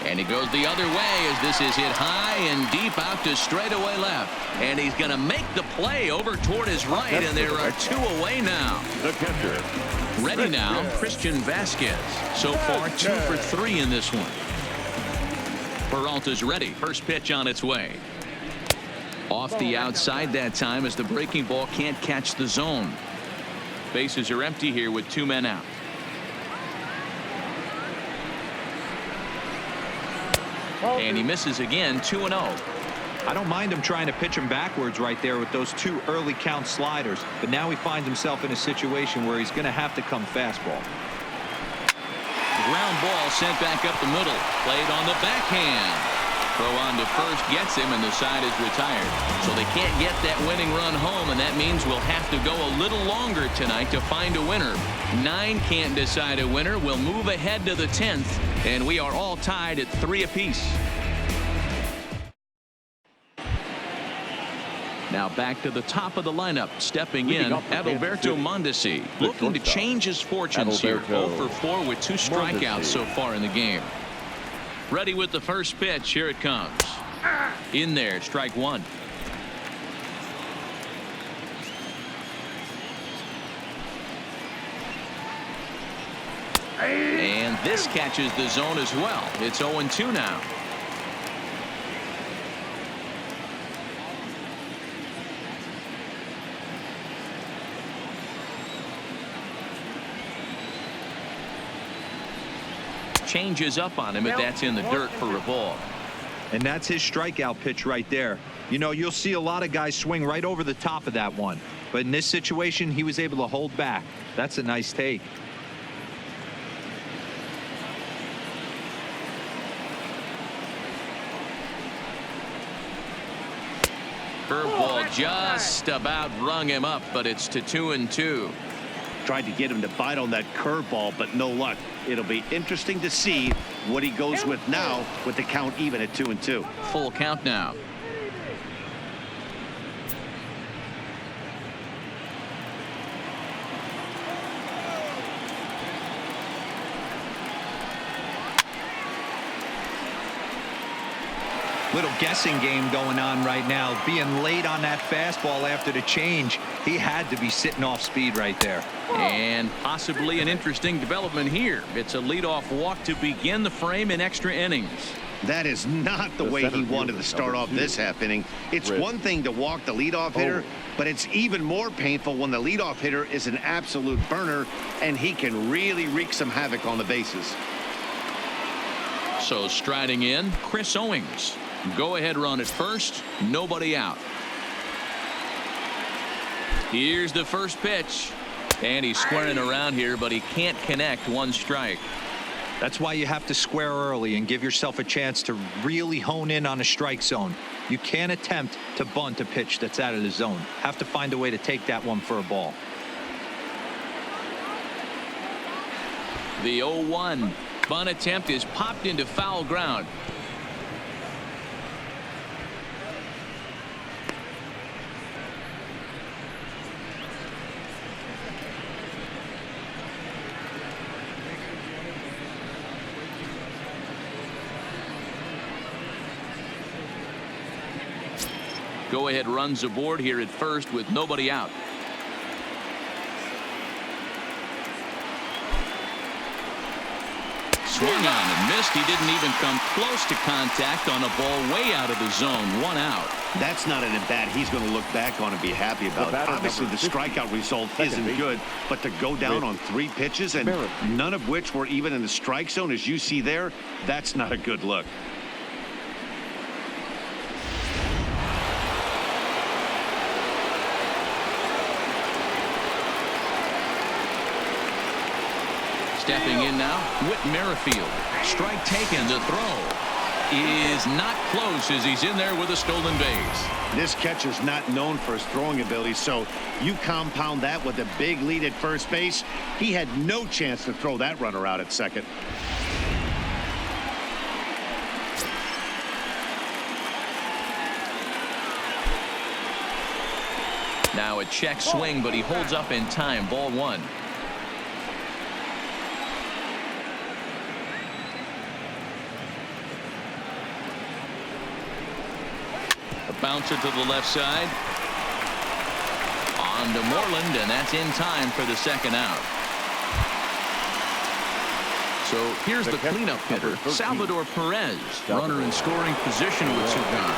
And he goes the other way as this is hit high and deep out to straightaway left. And he's going to make the play over toward his right, and there are 2 away now. The catcher. Ready now, Christian Vasquez. So far 2 for 3 in this one. Peralta's ready. First pitch on its way. Off the outside that time as the breaking ball can't catch the zone. Bases are empty here with 2 men out. And he misses again. 2-0. I don't mind him trying to pitch him backwards right there with those 2 early count sliders, but now he finds himself in a situation where he's going to have to come fastball. Ground ball sent back up the middle. Played on the backhand. Throw on to first gets him, and the side is retired. So they can't get that winning run home, and that means we'll have to go a little longer tonight to find a winner. 9 can't decide a winner. We'll move ahead to the 10th, and we are all tied at 3 apiece. Now back to the top of the lineup. Stepping in, Adalberto Mondesi, looking to change his fortunes here. 0 for 4 with 2 strikeouts so far in the game. Ready with the first pitch. Here it comes. In there, strike 1. And this catches the zone as well. It's 0-2 now. Changes up on him, but that's in the dirt for a ball. And that's his strikeout pitch right there. You know, you'll see a lot of guys swing right over the top of that one, but in this situation he was able to hold back. That's a nice take. Curveball just about rung him up, but it's to 2-2. Tried to get him to bite on that curveball, but no luck. It'll be interesting to see what he goes with now with the count even at 2-2. Full count now. Little guessing game going on right now. Being late on that fastball after the change, he had to be sitting off speed right there. And possibly an interesting development here. It's a leadoff walk to begin the frame in extra innings. That is not the way he wanted to start off this half inning. It's one thing to walk the leadoff hitter, but it's even more painful when the leadoff hitter is an absolute burner and he can really wreak some havoc on the bases. So striding in, Chris Owings. Go ahead run at first, nobody out. Here's the first pitch. And he's squaring around here, but he can't connect. One strike. That's why you have to square early and give yourself a chance to really hone in on a strike zone. You can't attempt to bunt a pitch that's out of the zone. Have to find a way to take that one for a ball. The 0-1 bunt attempt is popped into foul ground. Go ahead runs aboard here at first with nobody out. Swung on and missed. He didn't even come close to contact on a ball way out of the zone. One out. That's not an at bat he's going to look back on and be happy about. Obviously the strikeout result isn't good, but to go down on 3 pitches and none of which were even in the strike zone, as you see there, that's not a good look. Stepping in now, Whit Merrifield. Strike taken. The throw is not close as he's in there with a stolen base. This catcher's not known for his throwing ability, so you compound that with a big lead at first base. He had no chance to throw that runner out at second. Now a check swing, but he holds up in time. Ball 1. Bouncer to the left side. On to Moreland, and that's in time for the second out. So here's the cleanup hitter, Salvador Perez. Runner in scoring position with 2 gone.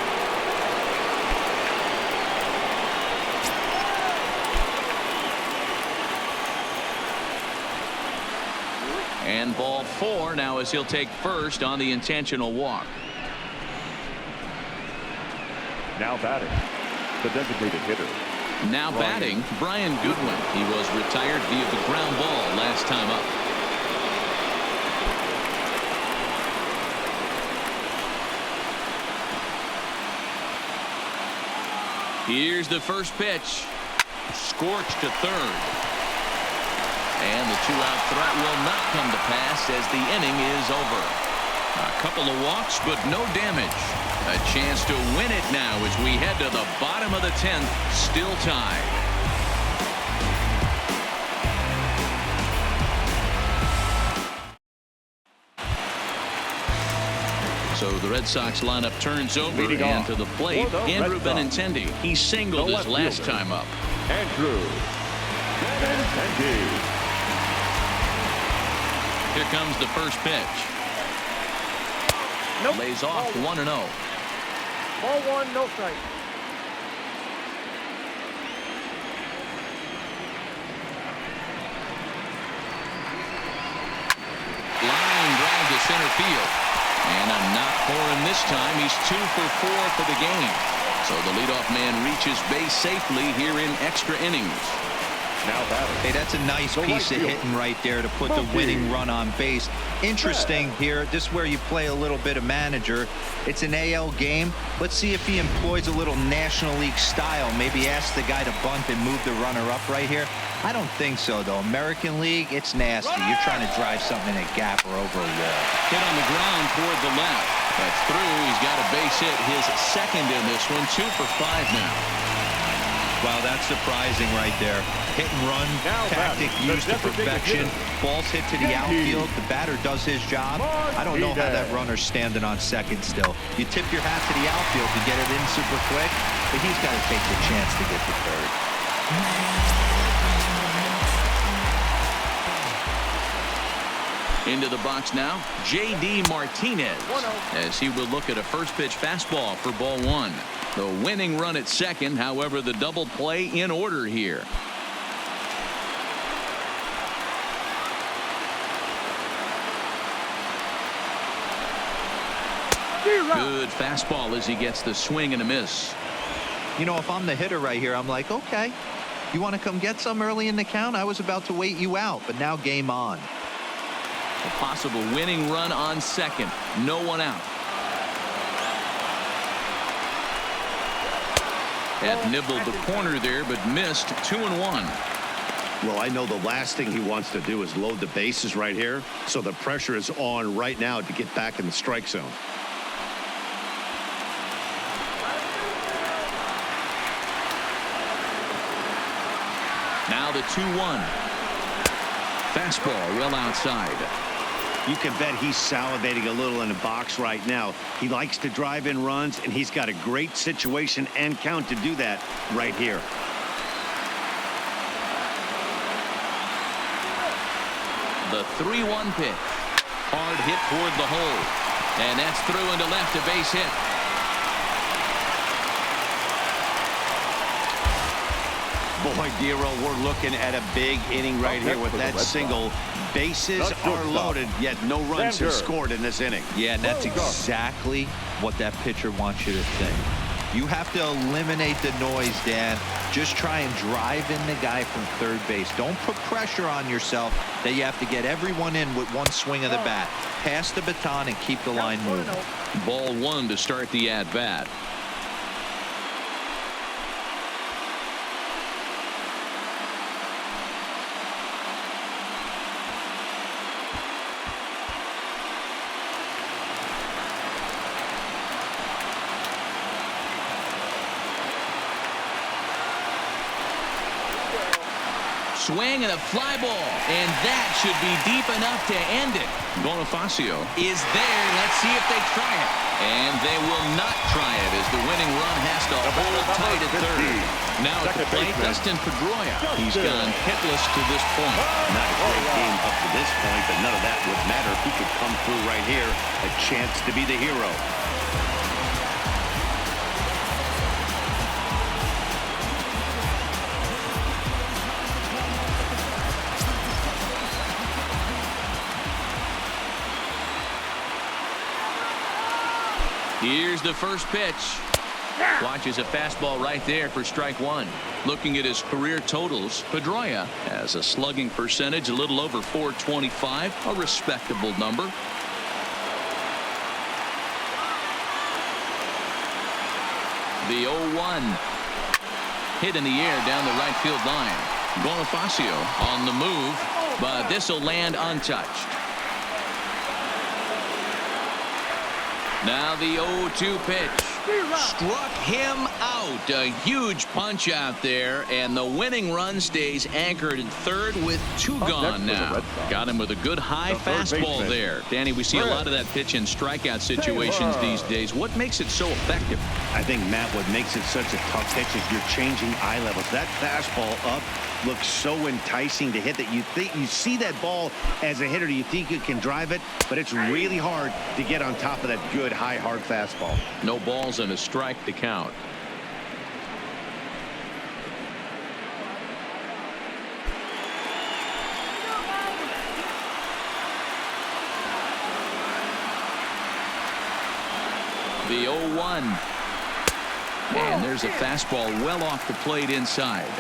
And ball 4 now as he'll take first on the intentional walk. Now batting, the designated hitter. Now batting, Brian Goodwin. He was retired via the ground ball last time up. Here's the first pitch. Scorched to third. And the 2-out threat will not come to pass as the inning is over. A couple of walks, but no damage. A chance to win it now as we head to the bottom of the 10th, still tied. So the Red Sox lineup turns over and to the plate, Andrew Benintendi. He singled his last time up. Andrew Benintendi. Here comes the first pitch. Nope. Lays off 1-0. Ball 1, no strike. Line drive to center field. And a knock for him this time. He's 2 for 4 for the game. So the leadoff man reaches base safely here in extra innings. Now batting. Hey, that's a nice piece of hitting right there to put the winning run on base. Interesting here, this is where you play a little bit of manager. It's an AL game. Let's see if he employs a little National League style. Maybe ask the guy to bunt and move the runner up right here. I don't think so, though. American League, it's nasty. You're trying to drive something in a gap or over a wall. Hit on the ground toward the left. That's through. He's got a base hit, his second in this one. 2 for 5 now. Wow, that's surprising right there. Hit and run tactic used to perfection. Ball's hit to the outfield. The batter does his job. I don't know how that runner's standing on second still. You tip your hat to the outfield to get it in super quick, but he's got to take the chance to get to third. Into the box now, J.D. Martinez, as he will look at a first pitch fastball for ball one. The winning run at second, however, the double play in order here. Good fastball as he gets the swing and a miss. You know, if I'm the hitter right here, I'm like, okay, you want to come get some early in the count? I was about to wait you out, but now game on. A possible winning run on second. No one out. Had nibbled the corner there, but missed 2-1. Well, I know the last thing he wants to do is load the bases right here. So the pressure is on right now to get back in the strike zone. Now the 2-1. Fastball well outside. You can bet he's salivating a little in the box right now. He likes to drive in runs, and he's got a great situation and count to do that right here. The 3-1 pitch. Hard hit toward the hole. And that's through into left, a base hit. Boy, Dero, we're looking at a big inning right here with that single. Bases are loaded, yet no runs have scored in this inning. Yeah, and that's exactly what that pitcher wants you to think. You have to eliminate the noise, Dan. Just try and drive in the guy from third base. Don't put pressure on yourself that you have to get everyone in with one swing of the bat. Pass the baton and keep the line moving. Ball one to start the at-bat. Swing and a fly ball, and that should be deep enough to end it. Bonifacio is there. Let's see if they try it. And they will not try it as the winning run has to hold tight at third. Now at the plate, Dustin Pedroia. He's gone hitless to this point. Not a great game up to this point, but none of that would matter. He could come through right here. A chance to be the hero. Here's the first pitch. Watches a fastball right there for strike one. Looking at his career totals, Pedroia has a slugging percentage a little over .425, a respectable number. The 0-1. Hit in the air down the right field line. Bonifacio on the move, but this will land untouched. Now the 0-2 pitch. Struck him out. A huge punch out there, and the winning run stays anchored in third with two gone now. Got him with a good high fastball there. Danny, we see a lot of that pitch in strikeout situations these days. What makes it so effective? I think, Matt, what makes it such a tough pitch is you're changing eye levels. That fastball up looks so enticing to hit that you think you see that ball as a hitter, you think you can drive it, but it's really hard to get on top of that good high hard fastball. No balls and a strike to count. The 0-1. And there's a fastball well off the plate inside.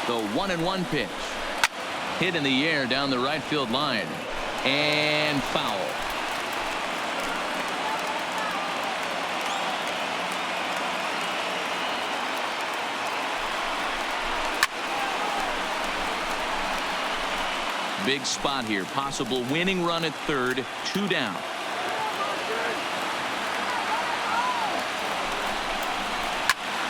The 1-1 pitch. Hit in the air down the right field line. And foul. Big spot here. Possible winning run at third. 2 down.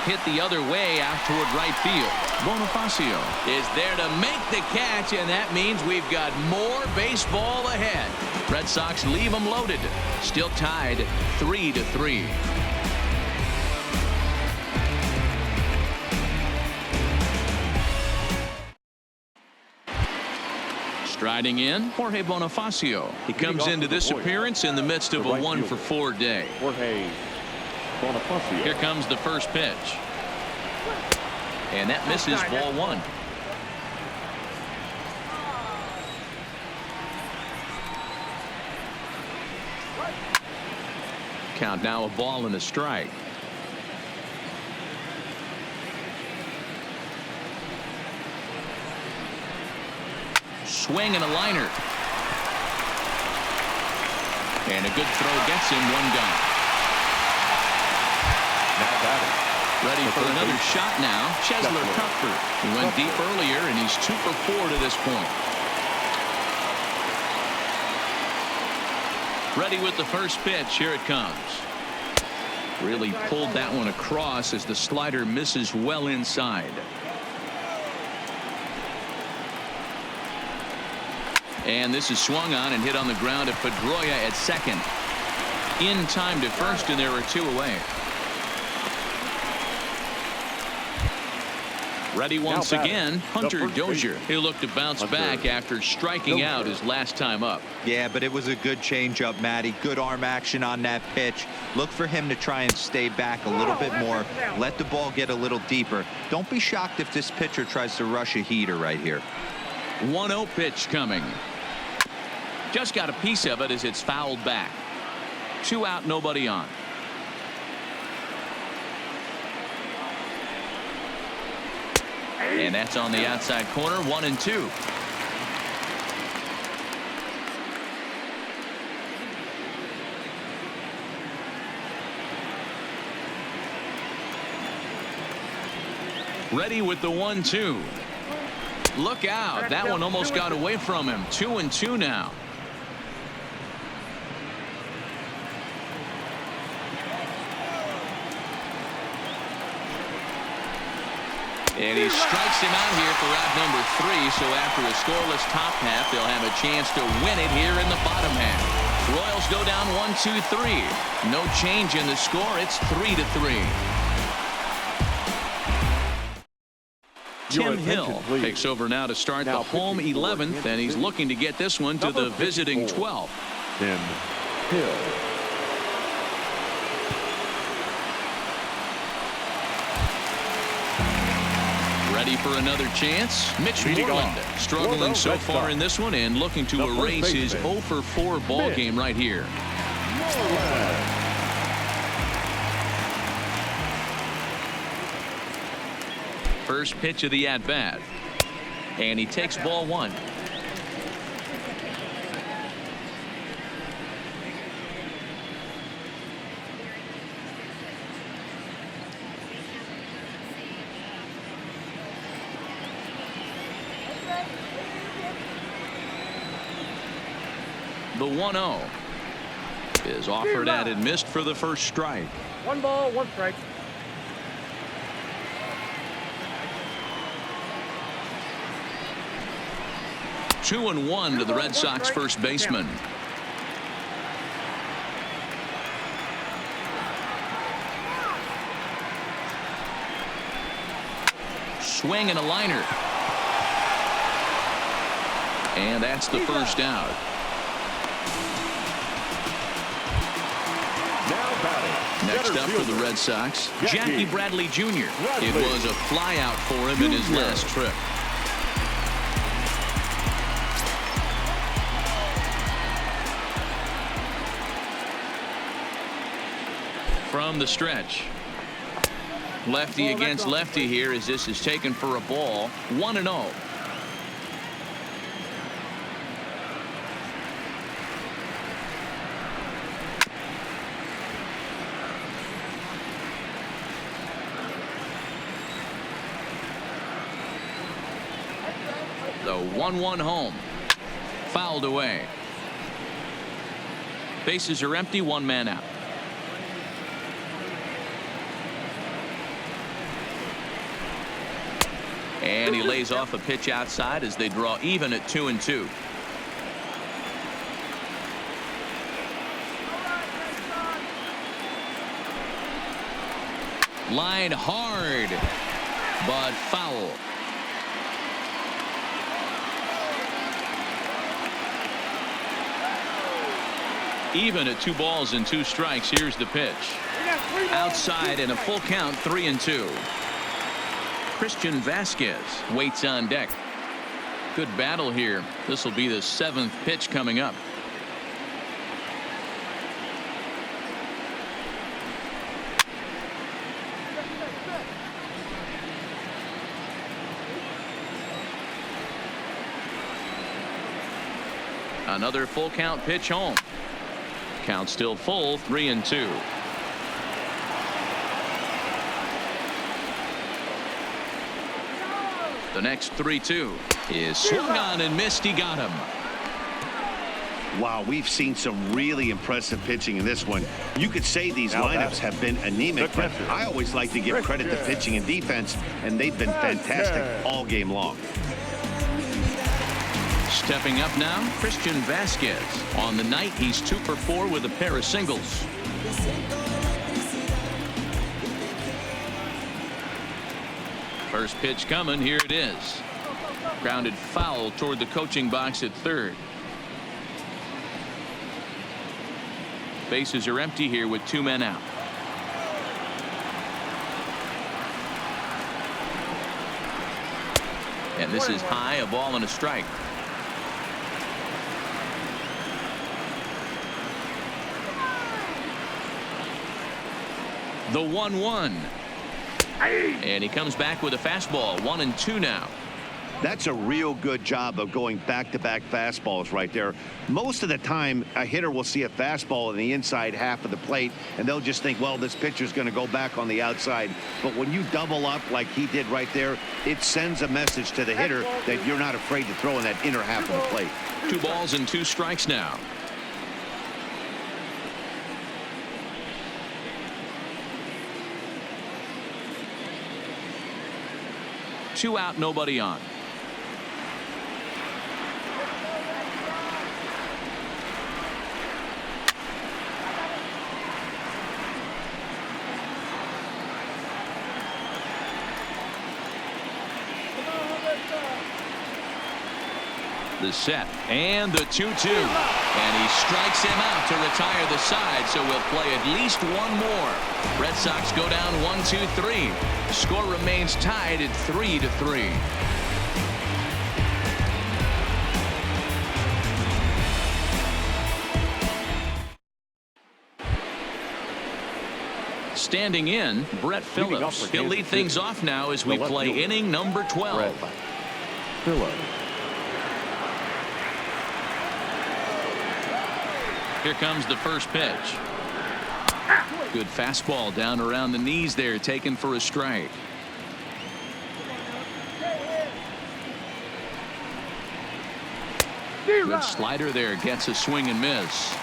Hit the other way out toward right field. Bonifacio is there to make the catch, and that means we've got more baseball ahead. Red Sox leave them loaded. Still tied 3-3. Striding in, Jorge Bonifacio. He comes into this appearance in the midst of a 1-for-4 day. Jorge Bonifacio. Here comes the first pitch. And that misses, ball 1. Count now, a ball and a strike. Swing and a liner. And a good throw gets him, 1 gone. Now batting. Ready for another shot now. Chesler Cuthbert. He went deep earlier, and he's 2 for 4 to this point. Ready with the first pitch. Here it comes. Really pulled that one across as the slider misses well inside. And this is swung on and hit on the ground at Pedroia at second. In time to first, and there are 2 away. Ready once again, Hunter Dozier. He'll look to bounce back after striking out his last time up. Yeah, but it was a good changeup, Matty. Good arm action on that pitch. Look for him to try and stay back a little bit more. Let the ball get a little deeper. Don't be shocked if this pitcher tries to rush a heater right here. 1-0 pitch coming. Just got a piece of it as it's fouled back. 2 out, nobody on. And that's on the outside corner. 1-2. Ready with the 1-2. Look out. That one almost got away from him. 2-2 now. And he strikes him out here for out number 3. So after a scoreless top half, they'll have a chance to win it here in the bottom half. Royals go down 1-2-3. No change in the score. It's 3-3. Tim Hill takes over now to start the home 11th, and he's looking to get this one to the visiting 12th. Tim Hill. Ready for another chance. Mitch Moreland struggling so far in this one and looking to erase his 0-for-4 ball game right here. First pitch of the at-bat. And he takes ball 1. The 1-0 is offered at and missed for the first strike. 1 ball, 1 strike. Two and 1 to the Red Sox first baseman. Swing and a liner. And that's the first out. Next up for the Red Sox, Jackie Bradley Jr. It was a flyout for him in his last trip. From the stretch. Lefty against lefty here as this is taken for a ball. 1-0. The 1-1 home. Fouled away. Bases are empty, one man out. And he lays off a pitch outside as they draw even at 2-2. Line hard, but foul. Even at 2 balls and 2 strikes. Here's the pitch. Outside and a full count, 3-2. Christian Vasquez waits on deck. Good battle here. This will be the 7th pitch coming up. Another full count pitch home. Count still full, 3-2. The next 3-2 is swung on and missed. He got him. Wow, we've seen some really impressive pitching in this one. You could say these lineups have been anemic, but I always like to give credit to pitching and defense, and they've been fantastic all game long. Stepping up now, Christian Vasquez. On the night, he's 2 for 4 with a pair of singles. First pitch coming. Here it is. Grounded foul toward the coaching box at third. Bases are empty here with 2 men out. And this is high, a ball and a strike. The 1-1. And he comes back with a fastball. 1-2 now. That's a real good job of going back-to-back fastballs right there. Most of the time, a hitter will see a fastball in the inside half of the plate, and they'll just think, well, this pitcher's going to go back on the outside. But when you double up like he did right there, it sends a message to the hitter that you're not afraid to throw in that inner half of the plate. 2 balls and 2 strikes now. Two out, nobody on. The set and the 2-2, and he strikes him out to retire the side, so we'll play at least one more. Red Sox go down 1-2-3. The score remains tied at 3-3. Standing in, Brett Phillips. He'll lead things off now as we play inning number 12. Phillips. Here comes the first pitch. Good fastball down around the knees there, taken for a strike. Good slider there, gets a swing and miss.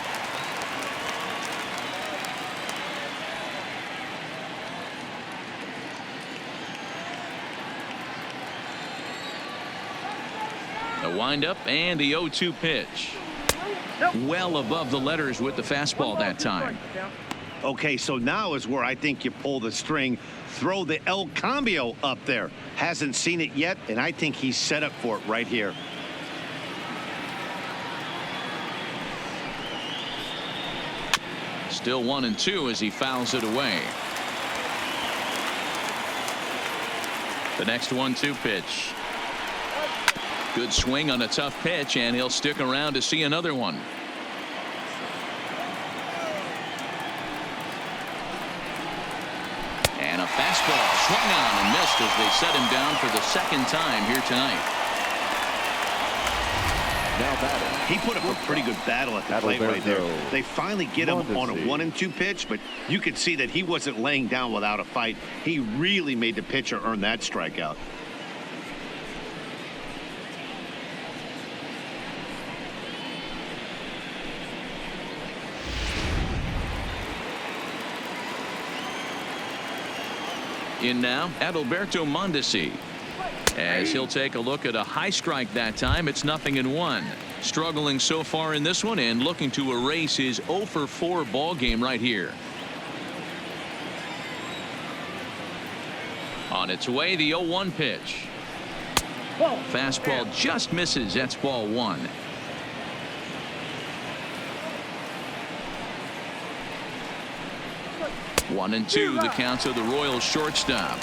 The windup and the 0-2 pitch. Well above the letters with the fastball that time. Okay, so now is where I think you pull the string. Throw the El Cambio up there. Hasn't seen it yet, and I think he's set up for it right here. Still 1-2 as he fouls it away. The next 1-2 pitch. Good swing on a tough pitch, and he'll stick around to see another one. And a fastball swung on and missed as they set him down for the second time here tonight. Now batting. He put up a pretty good battle at the plate right there. They finally get him on a 1-2 pitch, but you could see that he wasn't laying down without a fight. He really made the pitcher earn that strikeout. In now, Adalberto Mondesi. As he'll take a look at a high strike that time. It's 0-1. Struggling so far in this one and looking to erase his 0-for-4 ball game right here. On its way, the 0-1 pitch. Fastball just misses. That's ball 1. 1-2 the count to the Royals shortstop.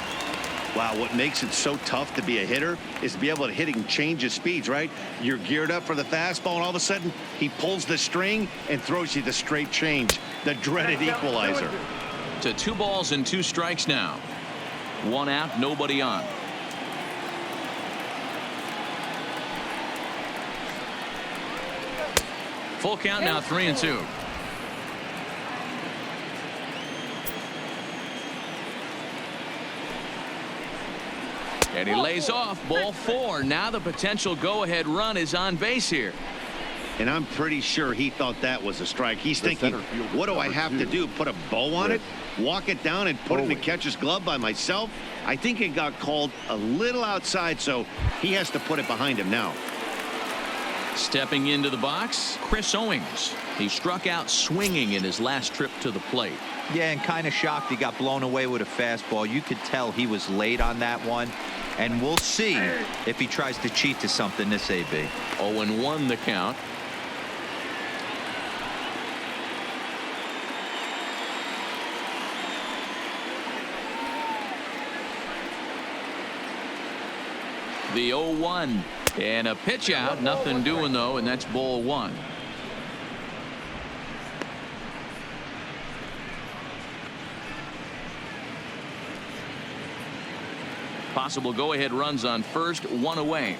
Wow, what makes it so tough to be a hitter is to be able to hit and change his speeds, right? You're geared up for the fastball, and all of a sudden, he pulls the string and throws you the straight change, the dreaded equalizer. To 2 balls and 2 strikes now. 1 out, nobody on. Full count now, 3-2. And he lays off. Ball 4. Now the potential go-ahead run is on base here. And I'm pretty sure he thought that was a strike. He's thinking, what do I have to do? Put a bow on it? Walk it down and put it in the catcher's glove by myself? I think it got called a little outside, so he has to put it behind him now. Stepping into the box, Chris Owings. He struck out swinging in his last trip to the plate. Yeah, and kind of shocked he got blown away with a fastball. You could tell he was late on that one. And we'll see if he tries to cheat to something this AB. 0-1 the count. The 0-1 and a pitch out. Nothing doing though, and that's ball 1. Possible go-ahead runs on first, 1 away.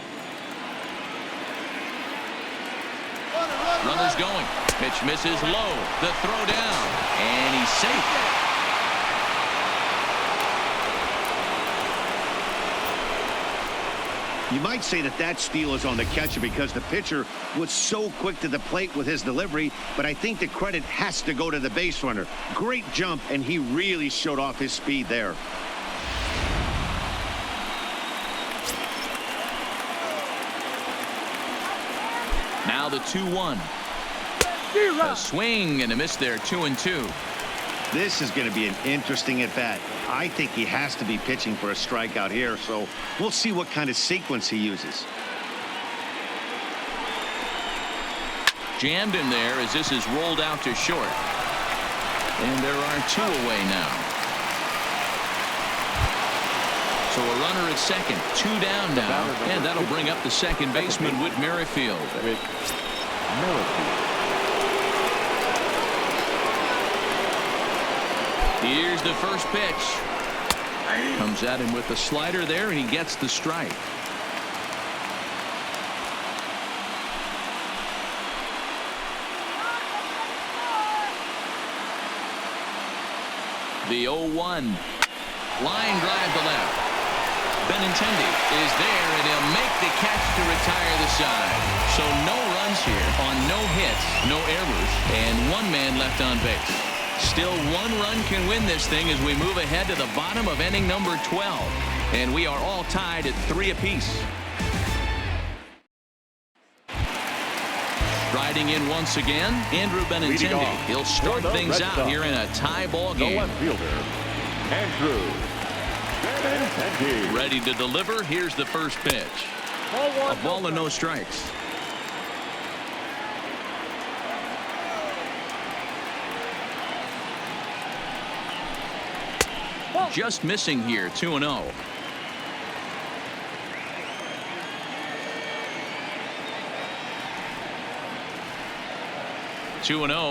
Runners going. Pitch misses low. The throw down, and he's safe. You might say that steal is on the catcher because the pitcher was so quick to the plate with his delivery, but I think the credit has to go to the base runner. Great jump, and he really showed off his speed there. Now the 2-1. A swing and a miss there, 2-2. This is going to be an interesting at bat. I think he has to be pitching for a strikeout here, so we'll see what kind of sequence he uses. Jammed in there as this is rolled out to short. And there are 2 away now. So a runner at second, 2 down now, and that'll bring up the second baseman, Whit Merrifield. Here's the first pitch. Comes at him with the slider there, and he gets the strike. The 0-1. Line drive to left. Benintendi is there, and he'll make the catch to retire the side. So no runs here on no hits, no errors, and 1 man left on base. Still 1 run can win this thing as we move ahead to the bottom of inning number 12. And we are all tied at 3 apiece. Riding in once again, Andrew Benintendi. He'll start things out here in a tie ball game. The left fielder, Andrew Benintendi. Ready to deliver. Here's the first pitch. A ball and no strikes. Just missing here, 2-0.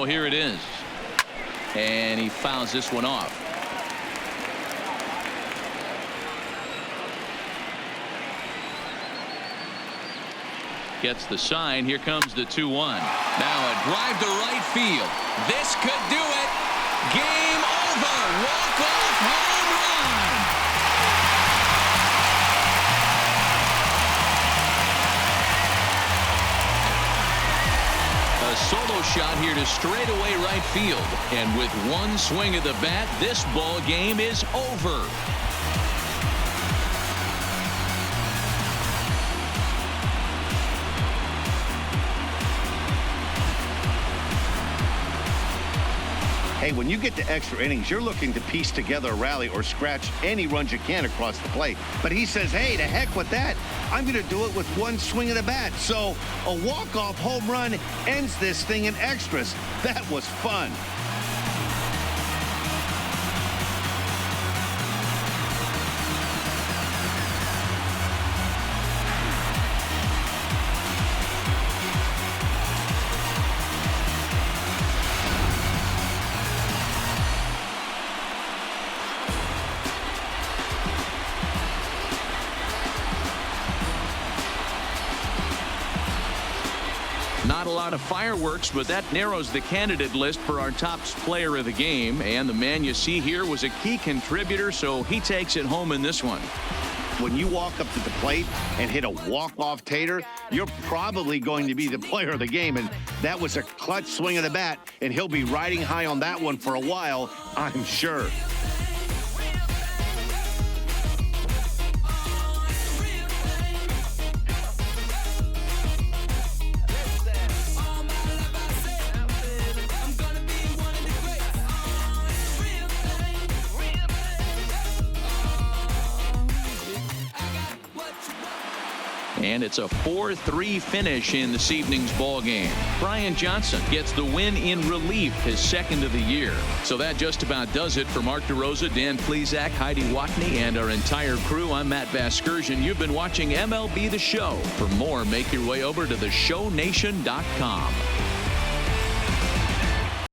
Here it is. And he fouls this one off. Gets the sign. Here comes the 2-1. Now a drive to right field. This could do it. Game over. Walk-off home run. A solo shot here to straightaway right field. And with 1 swing of the bat, this ball game is over. Hey, when you get to extra innings, you're looking to piece together a rally or scratch any runs you can across the plate. But he says, hey, to heck with that. I'm going to do it with one swing of the bat. So a walk-off home run ends this thing in extras. That was fun. Not a lot of fireworks, but that narrows the candidate list for our top player of the game. And the man you see here was a key contributor, so he takes it home in this one. When you walk up to the plate and hit a walk-off tater, you're probably going to be the player of the game. And that was a clutch swing of the bat, and he'll be riding high on that one for a while, I'm sure. And it's a 4-3 finish in this evening's ball game. Brian Johnson gets the win in relief, his second of the year. So that just about does it for Mark DeRosa, Dan Plesac, Heidi Watney, and our entire crew. I'm Matt Vasgersian. You've been watching MLB The Show. For more, make your way over to theshownation.com.